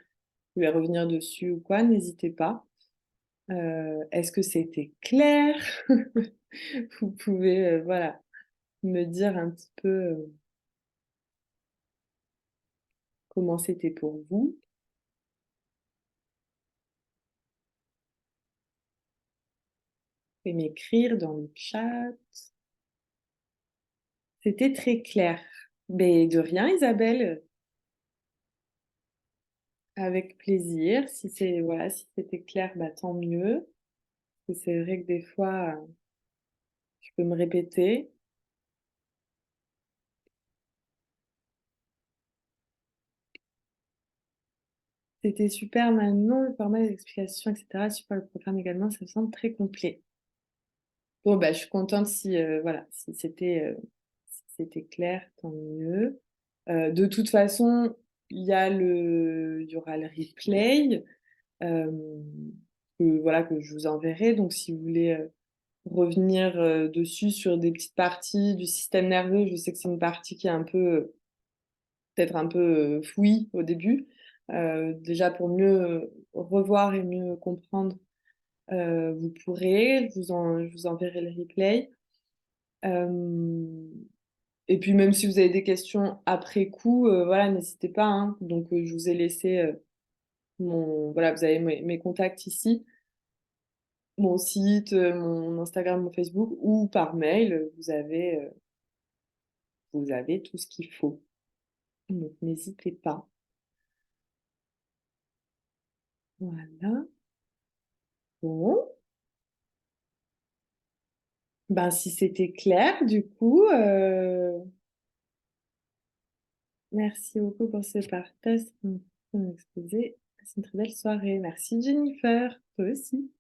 voulez revenir dessus ou quoi, n'hésitez pas. Est-ce que c'était clair? Vous pouvez, voilà, me dire un petit peu comment c'était pour vous. Vous pouvez m'écrire dans le chat. C'était très clair. Mais de rien, Isabelle, avec plaisir. Si c'est voilà, si c'était clair, bah tant mieux. Parce que c'est vrai que des fois, je peux me répéter. C'était super maintenant, le format des explications, etc. Super le programme également, ça me semble très complet. Bon, bah, je suis contente si, voilà, si c'était clair, tant mieux. De toute façon, il y aura le replay, euh, voilà, que je vous enverrai. Donc, si vous voulez revenir dessus sur des petites parties du système nerveux, je sais que c'est une partie qui est un peu, peut-être un peu fouillis au début. Déjà pour mieux revoir et mieux comprendre, vous pourrez, je vous enverrai le replay. Euh, et puis même si vous avez des questions après coup, voilà, n'hésitez pas, hein. Donc je vous ai laissé voilà, vous avez mes contacts ici, mon site, mon Instagram, mon Facebook, ou par mail, vous avez tout ce qu'il faut. Donc n'hésitez pas. Voilà. Bon. Ben, si c'était clair, du coup, merci beaucoup pour ce partage. Exposé. C'est une très belle soirée. Merci Jennifer. Toi aussi.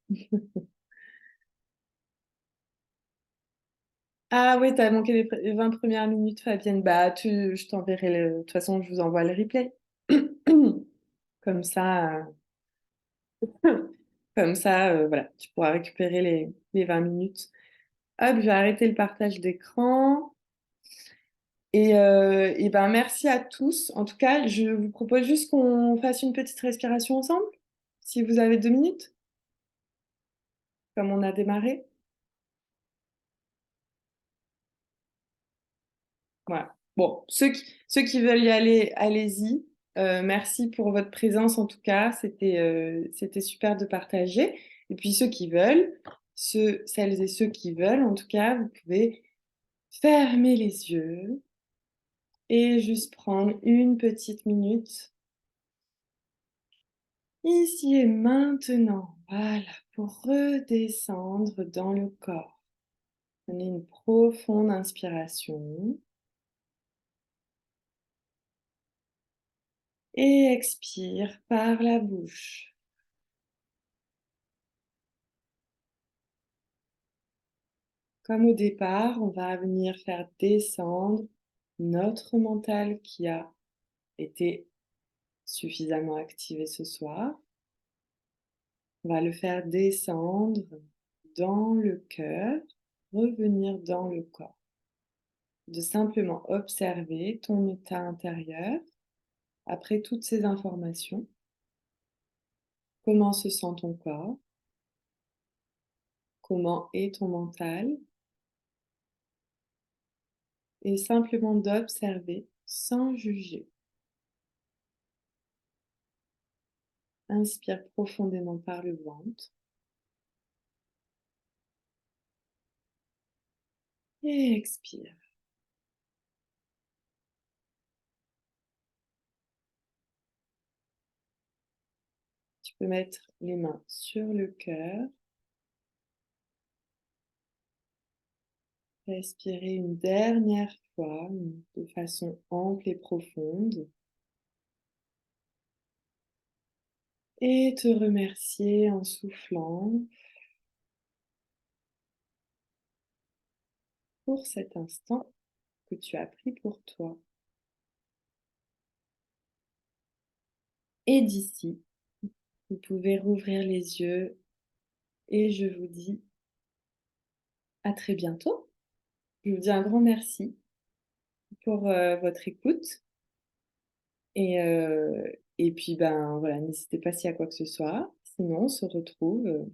Ah oui, t'as manqué les 20 premières minutes, Fabienne. Bah, je t'enverrai De toute façon, je vous envoie le replay. Comme ça, comme ça, voilà, tu pourras récupérer les 20 minutes. Hop, je vais arrêter le partage d'écran. Et ben merci à tous. En tout cas, je vous propose juste qu'on fasse une petite respiration ensemble, si vous avez 2 minutes, comme on a démarré. Voilà. Bon, ceux qui veulent y aller, allez-y. Merci pour votre présence en tout cas. C'était super de partager. Et puis ceux qui veulent, celles et ceux qui veulent, en tout cas, vous pouvez fermer les yeux et juste prendre une petite minute ici et maintenant. Voilà, pour redescendre dans le corps. Prenez une profonde inspiration et expire par la bouche. Comme au départ, on va venir faire descendre notre mental qui a été suffisamment activé ce soir. On va le faire descendre dans le cœur, revenir dans le corps. De simplement observer ton état intérieur après toutes ces informations. Comment se sent ton corps? Comment est ton mental? Et simplement d'observer sans juger. Inspire profondément par le ventre et expire. Tu peux mettre les mains sur le cœur, respirer une dernière fois de façon ample et profonde et te remercier en soufflant pour cet instant que tu as pris pour toi. Et d'ici, vous pouvez rouvrir les yeux et je vous dis à très bientôt. Je vous dis un grand merci pour votre écoute et puis ben voilà, n'hésitez pas s'il y a quoi que ce soit. Sinon, on se retrouve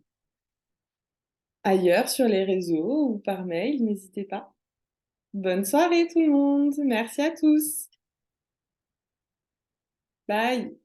ailleurs sur les réseaux ou par mail, n'hésitez pas. Bonne soirée tout le monde. Merci à tous. Bye.